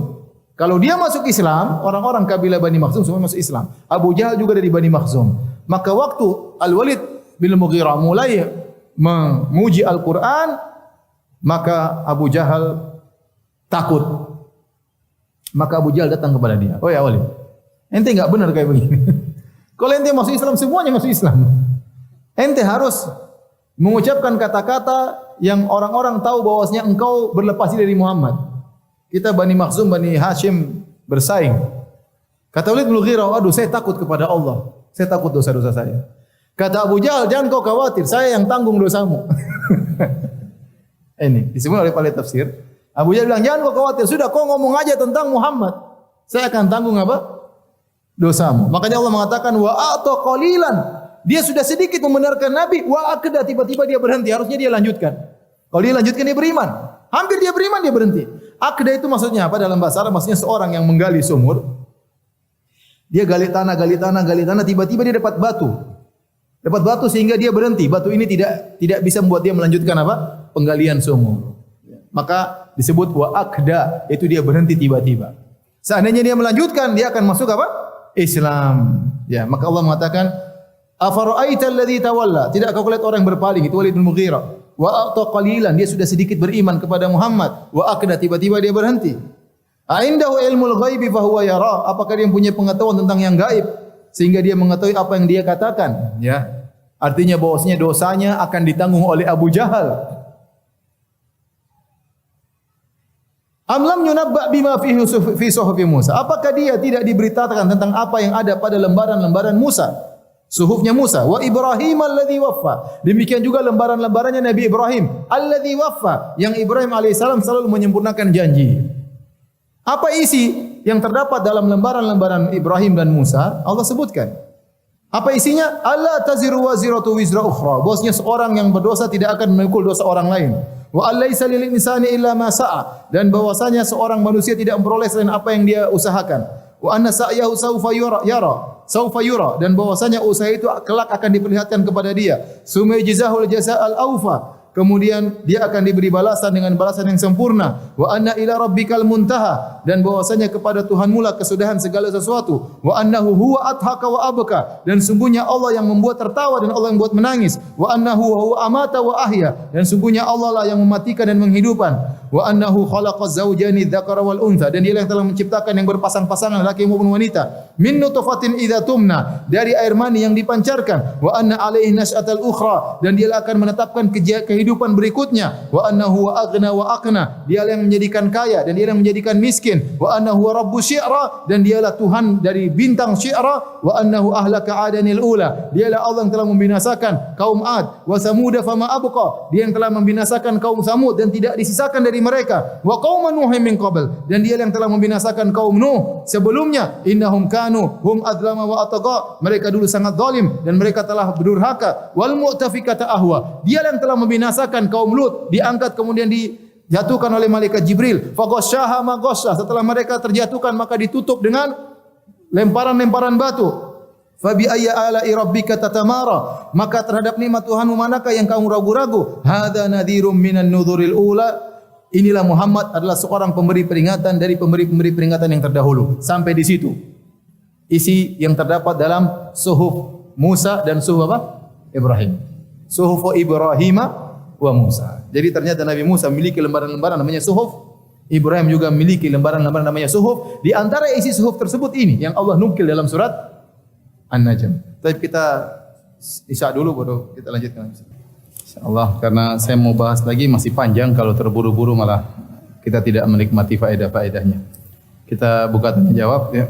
Kalau dia masuk Islam, orang-orang kabilah Bani Makhzum semua masuk Islam. Abu Jahal juga dari Bani Makhzum. Maka waktu Al-Walid bin al-Mughirah mulai memuji Al-Quran, maka Abu Jahal takut. Maka Abu Jahal datang kepada dia. Oh ya Walid, ente enggak benar kayak begini. Kalau ente masuk Islam, semuanya masuk Islam. Ente harus mengucapkan kata-kata yang orang-orang tahu bahwasanya engkau berlepas diri dari Muhammad. Kita Bani Makhzum, Bani Hashim bersaing. Kata Walid bin Mughirah, aduh saya takut kepada Allah. Saya takut dosa-dosa saya. Kata Abu Jahal, jangan kau khawatir, saya yang tanggung dosamu. Ini disebut oleh para tafsir. Abu Jahal bilang, jangan kau khawatir, sudah kau ngomong aja tentang Muhammad. Saya akan tanggung apa? dosamu. Makanya Allah mengatakan wa a'ta qalilan. Dia sudah sedikit membenarkan Nabi, wa akda, tiba-tiba dia berhenti. Harusnya dia lanjutkan. Kalau dia lanjutkan dia beriman. Hampir dia beriman dia berhenti. Akda itu maksudnya apa dalam bahasa Arab? Maksudnya seorang yang menggali sumur. Dia gali tanah, tiba-tiba dia dapat batu. Dapat batu sehingga dia berhenti. Batu ini tidak bisa membuat dia melanjutkan apa? Penggalian sumur. Maka disebut wa akda, itu dia berhenti tiba-tiba. Seandainya dia melanjutkan, dia akan masuk apa? Islam. Ya, maka Allah mengatakan, "Afara'aita alladhi tawalla?" Tidak kau lihat orang yang berpaling, itu Walid bin Mughirah. Wa a'ta qalilan, dia sudah sedikit beriman kepada Muhammad. Wa akda, tiba-tiba dia berhenti. A'indahu ilmul ghaibi fahuwa yara? Apakah dia punya pengetahuan tentang yang gaib sehingga dia mengetahui apa yang dia katakan? Ya. Artinya bahwasanya dosanya akan ditanggung oleh Abu Jahal. Am lam yunabba bima fi suhufi Musa? Apakah dia tidak diberitakan tentang apa yang ada pada lembaran-lembaran Musa? Suhufnya Musa. Wa Ibrahim alladhi waffa. Demikian juga lembaran-lembarannya Nabi Ibrahim. Alladhi waffa. Yang Ibrahim alaihissalam selalu menyempurnakan janji. Apa isi yang terdapat dalam lembaran-lembaran Ibrahim dan Musa? Allah sebutkan. Apa isinya? Allah taziru waziratu wizra ukhra. Bosnya seorang yang berdosa tidak akan memikul dosa orang lain. Wa allaisa lil insani illa ma sa'a, dan bahwasanya seorang manusia tidak memperoleh selain apa yang dia usahakan. Wa anna sa'yahu sawfa yura, dan bahwasanya usaha itu kelak akan diperlihatkan kepada dia. Summa jazahul jazaa'al awfa, kemudian dia akan diberi balasan dengan balasan yang sempurna. Wa anna ila rabbikal muntaha, dan bahwasanya kepada Tuhanmu lah kesudahan segala sesuatu. Wa annahu huwa adhaka wa abka, dan sungguhnya Allah yang membuat tertawa dan Allah yang membuat menangis. Wa annahu huwa amata wa ahya, dan sungguhnya Allah lah yang mematikan dan menghidupkan. Wa annahu khalaqaz zawjani dzakara wal untha, dan Dia yang telah menciptakan yang berpasang-pasangan laki maupun wanita. Min nutfatin idza tumna, dari air mani yang dipancarkan. Wa anna alaihi nas'atal ukhra, dan Dia akan menetapkan kehidupan berikutnya. Wa annahu wa aghna wa aqna, Dia yang menjadikan kaya dan Dia yang menjadikan miskin. Wa annahu rabbu syi'ra, dan Dialah Tuhan dari bintang syi'ra. Wa annahu ahlaka adanil ula, Dialah Allah yang telah membinasakan kaum Ad. Wa samuda fama abqa, Dia yang telah membinasakan kaum Samud dan tidak disisakan dari mereka. Wa qauma nuhin min qabl, dan Dia yang telah membinasakan kaum Nuh sebelumnya. Innahum kanu hum adlama wa atagha, mereka dulu sangat zalim dan mereka telah berdurhaka. Wal mu'tafikata ahwa, Dia yang telah membinasakan kaum Lut, diangkat kemudian dijatuhkan oleh malaikat Jibril. Faghasyaha ma ghasya, setelah mereka terjatuhkan maka ditutup dengan lemparan-lemparan batu. Fabi ayyi ala'i rabbika tatamara, maka terhadap nikmat Tuhanmu manakah yang kamu ragu-ragu? Hadza nadhirum minan nudhuril ula, inilah Muhammad adalah seorang pemberi peringatan dari pemberi-pemberi peringatan yang terdahulu. Sampai di situ isi yang terdapat dalam suhuf Musa dan suhuf apa? Ibrahim. Suhuf Ibrahim wa Musa. Jadi ternyata Nabi Musa memiliki lembaran-lembaran namanya suhuf. Ibrahim juga memiliki lembaran-lembaran namanya suhuf. Di antara isi suhuf tersebut ini yang Allah nukil dalam surat An-Najm. Tapi kita isya dulu baru kita lanjutkan. Insyaallah, karena saya mau bahas lagi masih panjang, kalau terburu-buru malah kita tidak menikmati faedah-faedahnya. Kita buka tanya jawab ya.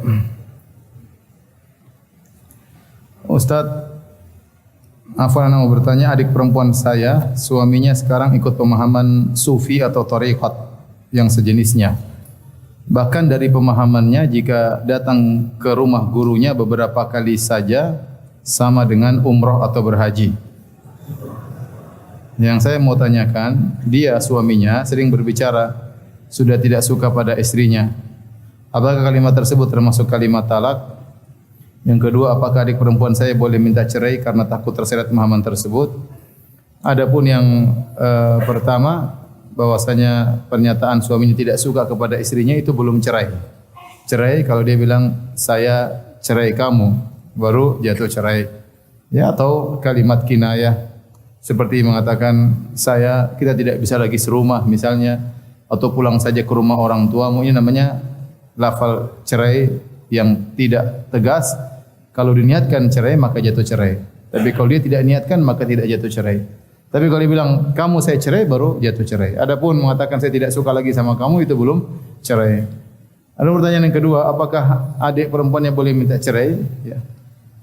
Ustaz, Afwan mau bertanya, adik perempuan saya, suaminya sekarang ikut pemahaman sufi atau thariqat yang sejenisnya. Bahkan dari pemahamannya jika datang ke rumah gurunya beberapa kali saja sama dengan umroh atau berhaji. Yang saya mau tanyakan, dia suaminya sering berbicara sudah tidak suka pada istrinya. Apakah kalimat tersebut termasuk kalimat talak? Yang kedua, apakah adik perempuan saya boleh minta cerai karena takut terseret pemahaman tersebut? Adapun yang pertama, bahwasanya pernyataan suaminya tidak suka kepada istrinya itu belum cerai. Cerai kalau dia bilang saya cerai kamu, baru jatuh cerai. Ya, atau kalimat kinayah seperti mengatakan kita tidak bisa lagi serumah misalnya, atau pulang saja ke rumah orang tuamu, ini namanya lafal cerai yang tidak tegas. Kalau diniatkan cerai maka jatuh cerai. Tapi kalau dia tidak niatkan maka tidak jatuh cerai. Tapi kalau dia bilang kamu saya cerai baru jatuh cerai. Adapun mengatakan saya tidak suka lagi sama kamu itu belum cerai. Ada pertanyaan yang kedua, apakah adik perempuannya boleh minta cerai? Ya.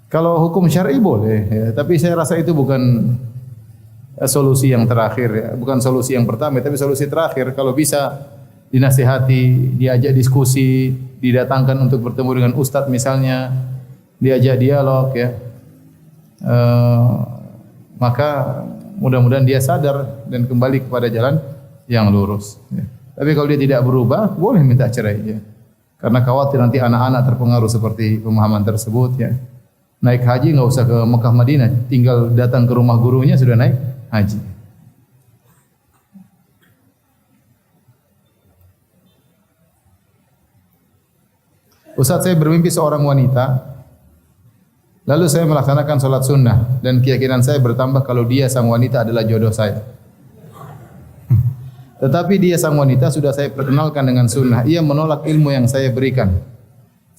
Kalau hukum syar'i boleh, ya. Tapi saya rasa itu bukan solusi yang terakhir, ya. Bukan solusi yang pertama, tapi solusi terakhir. Kalau bisa dinasihati, diajak diskusi, didatangkan untuk bertemu dengan ustadz misalnya, diajak dialog ya, maka mudah-mudahan dia sadar dan kembali kepada jalan yang lurus. Ya. Tapi kalau dia tidak berubah, boleh minta cerai. Ya. Karena khawatir nanti anak-anak terpengaruh seperti pemahaman tersebut. Ya. Naik haji nggak usah ke Mekah Madinah, tinggal datang ke rumah gurunya sudah naik haji. Ustaz, saya bermimpi seorang wanita. Lalu saya melaksanakan sholat sunnah dan keyakinan saya bertambah kalau dia sang wanita adalah jodoh saya. Tetapi dia sang wanita sudah saya perkenalkan dengan sunnah. Ia menolak ilmu yang saya berikan.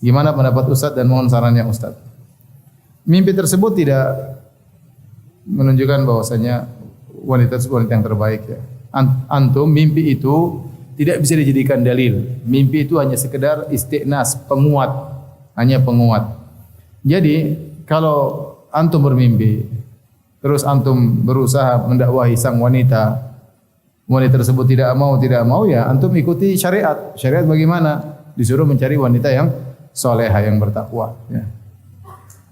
Gimana pendapat Ustaz dan mohon sarannya Ustaz? Mimpi tersebut tidak menunjukkan bahwasanya wanita tersebut wanita yang terbaik ya. Antum mimpi itu tidak bisa dijadikan dalil. Mimpi itu hanya sekedar istiqnas, penguat, hanya penguat. Jadi kalau antum bermimpi, terus antum berusaha mendakwahi sang wanita, wanita tersebut tidak mau ya, antum ikuti syariat. Syariat bagaimana? Disuruh mencari wanita yang solehah, yang bertakwa. Ya.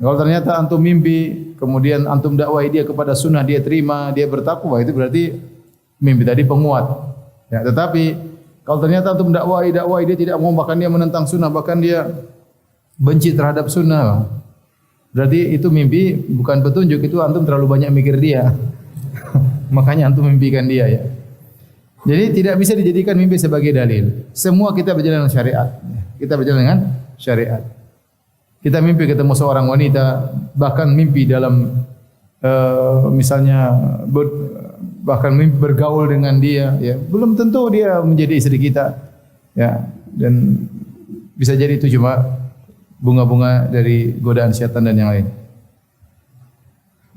Kalau ternyata antum mimpi, kemudian antum dakwahi dia kepada sunnah, dia terima, dia bertakwa, itu berarti mimpi tadi penguat. Ya, tetapi kalau ternyata antum dakwahi dia tidak mau, bahkan dia menentang sunnah, bahkan dia benci terhadap sunnah, berarti itu mimpi bukan petunjuk, itu antum terlalu banyak mikir dia. Makanya antum mimpikan dia ya. Jadi tidak bisa dijadikan mimpi sebagai dalil. Semua kita berjalan dengan syariat. Kita berjalan dengan syariat. Kita mimpi ketemu seorang wanita, bahkan mimpi dalam misalnya bahkan mimpi bergaul dengan dia, ya belum tentu dia menjadi istri kita, ya, dan bisa jadi itu cuma bunga-bunga dari godaan syaitan dan yang lain.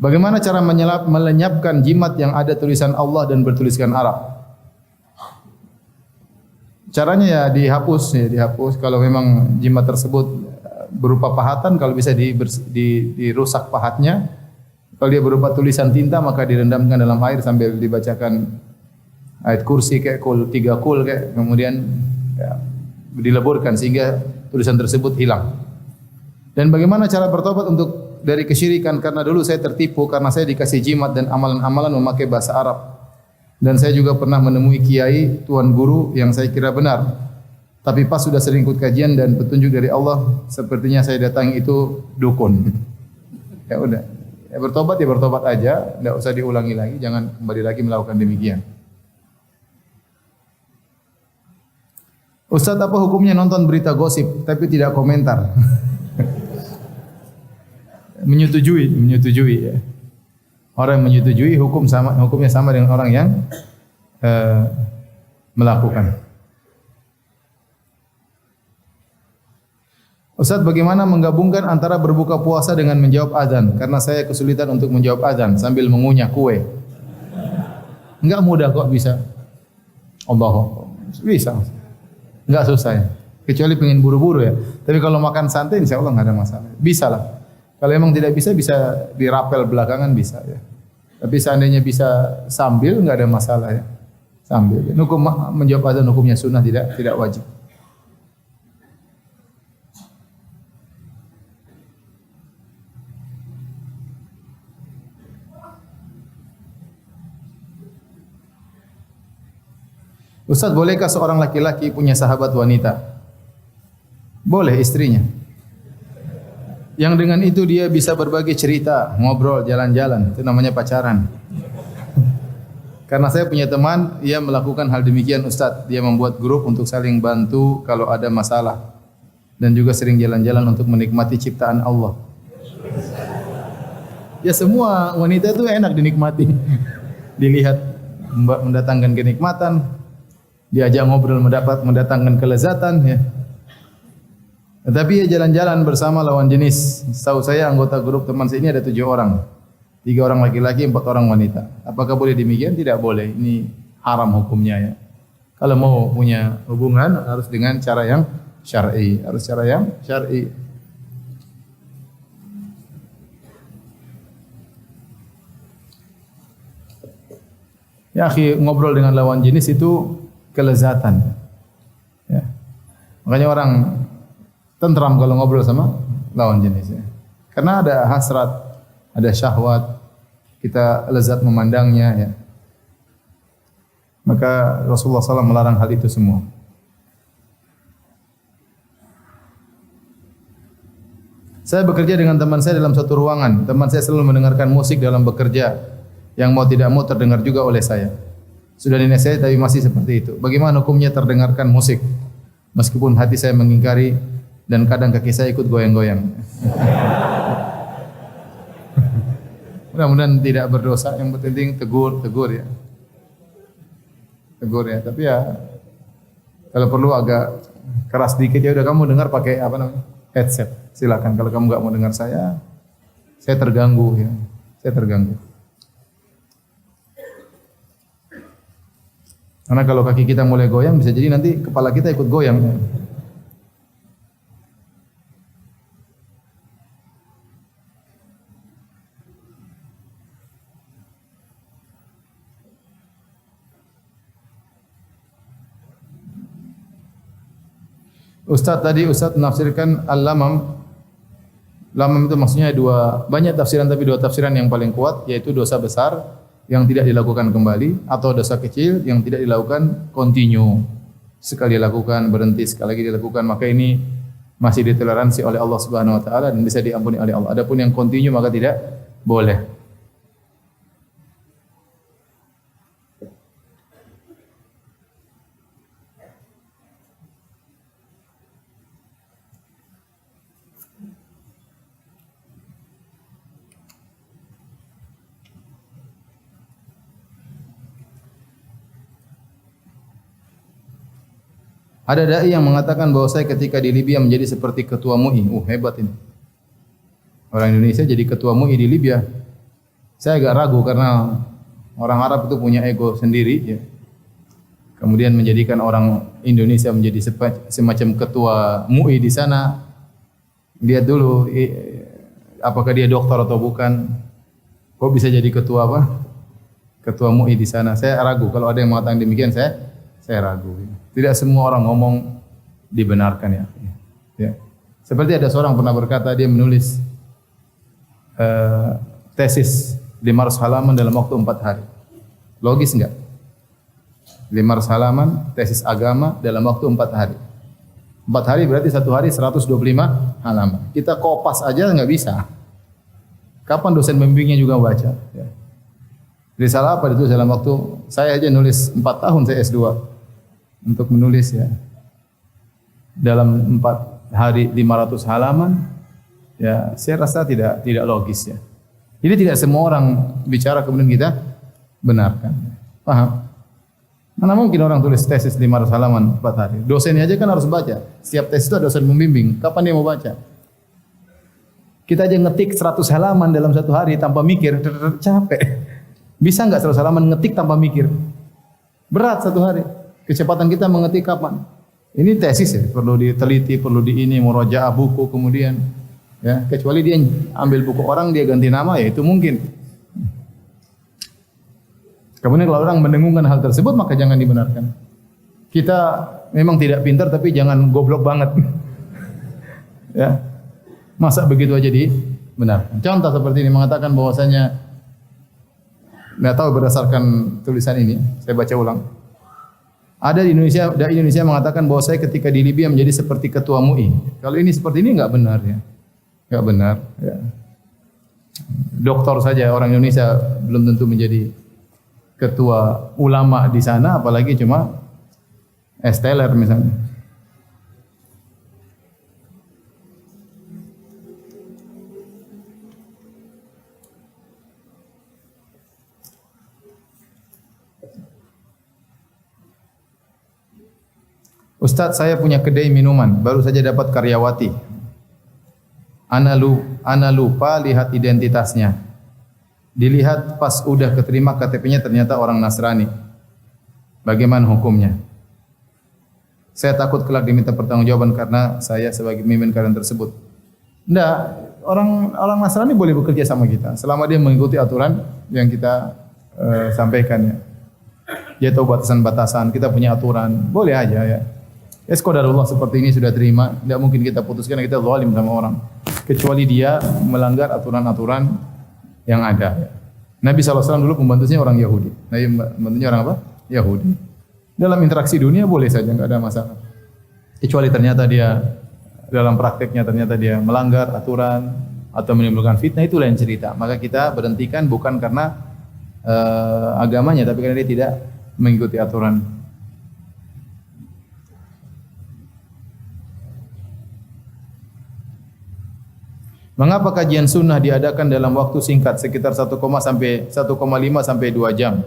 Bagaimana cara melenyapkan jimat yang ada tulisan Allah dan bertuliskan Arab? Caranya ya dihapus. Kalau memang jimat tersebut berupa pahatan, kalau bisa dirusak pahatnya. Kalau dia berupa tulisan tinta, maka direndamkan dalam air sambil dibacakan ayat kursi kayak kul 3 kul kayak, kemudian ya, dileburkan sehingga tulisan tersebut hilang. Dan bagaimana cara bertobat untuk dari kesyirikan? Karena dulu saya tertipu karena saya dikasih jimat dan amalan-amalan memakai bahasa Arab. Dan saya juga pernah menemui kiai, tuan guru yang saya kira benar. Tapi pas sudah sering ikut kajian dan petunjuk dari Allah, sepertinya saya datangi itu dukun. Ya udah, ya bertobat aja, tidak usah diulangi lagi, jangan kembali lagi melakukan demikian. Ustaz, apa hukumnya nonton berita gosip tapi tidak komentar? Menyetujui ya. Orang yang menyetujui hukumnya sama dengan orang yang melakukan. Ustaz, bagaimana menggabungkan antara berbuka puasa dengan menjawab azan? Karena saya kesulitan untuk menjawab azan sambil mengunyah kue. Enggak mudah kok bisa. Allah, bisa. Enggak susah ya. Kecuali pengen buru-buru ya. Tapi kalau makan santai insya Allah enggak ada masalah. Bisa lah. Kalau memang tidak bisa dirapel belakangan bisa ya. Tapi seandainya bisa sambil enggak ada masalah ya. Sambil. Hukum menjawab azan hukumnya sunnah, tidak wajib. Ustaz, bolehkah seorang laki-laki punya sahabat wanita? Boleh, istrinya. Yang dengan itu dia bisa berbagi cerita, ngobrol, jalan-jalan. Itu namanya pacaran. Karena saya punya teman, ia melakukan hal demikian Ustaz. Dia membuat grup untuk saling bantu kalau ada masalah. Dan juga sering jalan-jalan untuk menikmati ciptaan Allah. Ya semua wanita itu enak dinikmati. Dilihat mendatangkan kenikmatan. Diajak ngobrol mendatangkan kelezatan ya. Tetapi ya jalan-jalan bersama lawan jenis. Setahu saya anggota grup teman saya ini ada 7 orang. 3 orang laki-laki, 4 orang wanita. Apakah boleh demikian? Tidak boleh. Ini haram hukumnya ya. Kalau mau punya hubungan harus dengan cara yang syar'i. Harus cara yang syar'i. Ya, akhi, ngobrol dengan lawan jenis itu kelezatan. Ya. Makanya orang tentram kalau ngobrol sama lawan jenisnya. Karena ada hasrat, ada syahwat, kita lezat memandangnya ya. Maka Rasulullah SAW melarang hal itu semua. Saya bekerja dengan teman saya dalam satu ruangan. Teman saya selalu mendengarkan musik dalam bekerja, yang mau tidak mau terdengar juga oleh saya. Sudah dinasihati tapi masih seperti itu. Bagaimana hukumnya terdengarkan musik? Meskipun hati saya mengingkari dan kadang kaki saya ikut goyang-goyang. Mudah-mudahan tidak berdosa. Yang penting tegur ya. Tegur ya. Tapi ya kalau perlu agak keras dikit ya udah kamu dengar pakai apa namanya? Headset. Silakan. Kalau kamu enggak mau dengar saya terganggu ya. Saya terganggu. Karena kalau kaki kita mulai goyang bisa jadi nanti kepala kita ikut goyang. Tadi Ustaz menafsirkan al-lamam. Lamam itu maksudnya banyak tafsiran tapi dua tafsiran yang paling kuat yaitu dosa besar yang tidak dilakukan kembali atau dosa kecil yang tidak dilakukan continue. Sekali dilakukan berhenti, sekali lagi dilakukan, maka ini masih ditoleransi oleh Allah Subhanahu wa taala dan bisa diampuni oleh Allah. Adapun yang continue maka tidak boleh. Ada dai yang mengatakan bahwa saya ketika di Libya menjadi seperti ketua MUI. Hebat ini. Orang Indonesia jadi ketua MUI di Libya. Saya agak ragu karena orang Arab itu punya ego sendiri. Ya. Kemudian menjadikan orang Indonesia menjadi semacam ketua MUI di sana. Lihat dulu apakah dia dokter atau bukan. Kok bisa jadi ketua apa? Ketua MUI di sana. Saya ragu kalau ada yang mengatakan demikian saya ragu. Tidak semua orang ngomong dibenarkan ya. Seperti ada seorang pernah berkata dia menulis tesis 500 halaman dalam waktu 4 hari. Logis enggak? 500 halaman tesis agama dalam waktu 4 hari. 4 hari berarti 1 hari 125 halaman. Kita kopas aja enggak bisa. Kapan dosen pembimbingnya juga baca? Ya. Risalah apa itu dalam waktu saya aja nulis 4 tahun saya S2 untuk menulis ya. Dalam 4 hari 500 halaman ya saya rasa tidak logis ya. Jadi tidak semua orang bicara kemudian kita benarkan. Paham? Mana mungkin orang tulis tesis 500 halaman 4 hari. Dosennya aja kan harus baca. Setiap tesis itu ada dosen membimbing. Kapan dia mau baca? Kita aja ngetik 100 halaman dalam 1 hari tanpa mikir, capek. Bisa enggak 100 halaman ngetik tanpa mikir? Berat 1 hari. Kecepatan kita mengetik kapan? Ini tesis ya, perlu diteliti, perlu murojaah buku kemudian ya, kecuali dia ambil buku orang dia ganti nama ya itu mungkin. Kemudian kalau orang mendengungkan hal tersebut maka jangan dibenarkan. Kita memang tidak pintar tapi jangan goblok banget. Ya. Masa begitu aja dibenarkan. Contoh seperti ini mengatakan bahwasanya enggak tahu berdasarkan tulisan ini, saya baca ulang. Ada di Indonesia mengatakan bahwa saya ketika di Libya menjadi seperti ketua MUI. Kalau ini seperti ini enggak benar ya. Enggak benar ya. Doktor saja orang Indonesia belum tentu menjadi ketua ulama di sana apalagi cuma esteller misalnya. Ustaz, saya punya kedai minuman, baru saja dapat karyawati. Ana lupa lihat identitasnya. Dilihat pas udah keterima KTP-nya ternyata orang Nasrani. Bagaimana hukumnya? Saya takut kelak diminta pertanggungjawaban karena saya sebagai pemimpin karyawan tersebut. Enggak, orang Nasrani boleh bekerja sama kita selama dia mengikuti aturan yang kita sampaikan ya. Dia tahu batasan-batasan, kita punya aturan, boleh aja ya. Es qadarullah seperti ini sudah terima, tidak mungkin kita putuskan kita zalim sama orang kecuali dia melanggar aturan-aturan yang ada. Nabi SAW dulu pembantunya orang Yahudi. Nabi pembantunya orang apa? Yahudi. Dalam interaksi dunia boleh saja, enggak ada masalah. Kecuali ternyata dia dalam prakteknya ternyata dia melanggar aturan atau menimbulkan fitnah, itu lain cerita. Maka kita berhentikan bukan karena agamanya, tapi karena dia tidak mengikuti aturan. Mengapa kajian sunnah diadakan dalam waktu singkat sekitar 1,5 sampai 2 jam?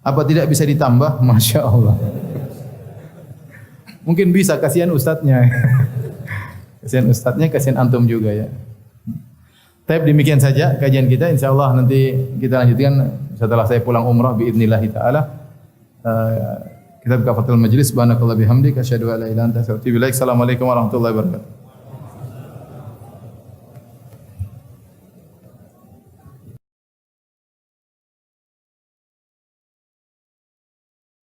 Apa tidak bisa ditambah? Masya Allah. Mungkin bisa, kasihan ustadznya. Kasihan ustadznya, kasihan antum juga ya. Tapi demikian saja kajian kita. Insyaallah nanti kita lanjutkan setelah saya pulang umrah biidznillah taala. Kita buka fatul majlis. Subhanakallah bihamdika asyhadu an la ilaha illa anta astaghfiruka wa atubu ilaik. Assalamualaikum warahmatullahi wabarakatuh.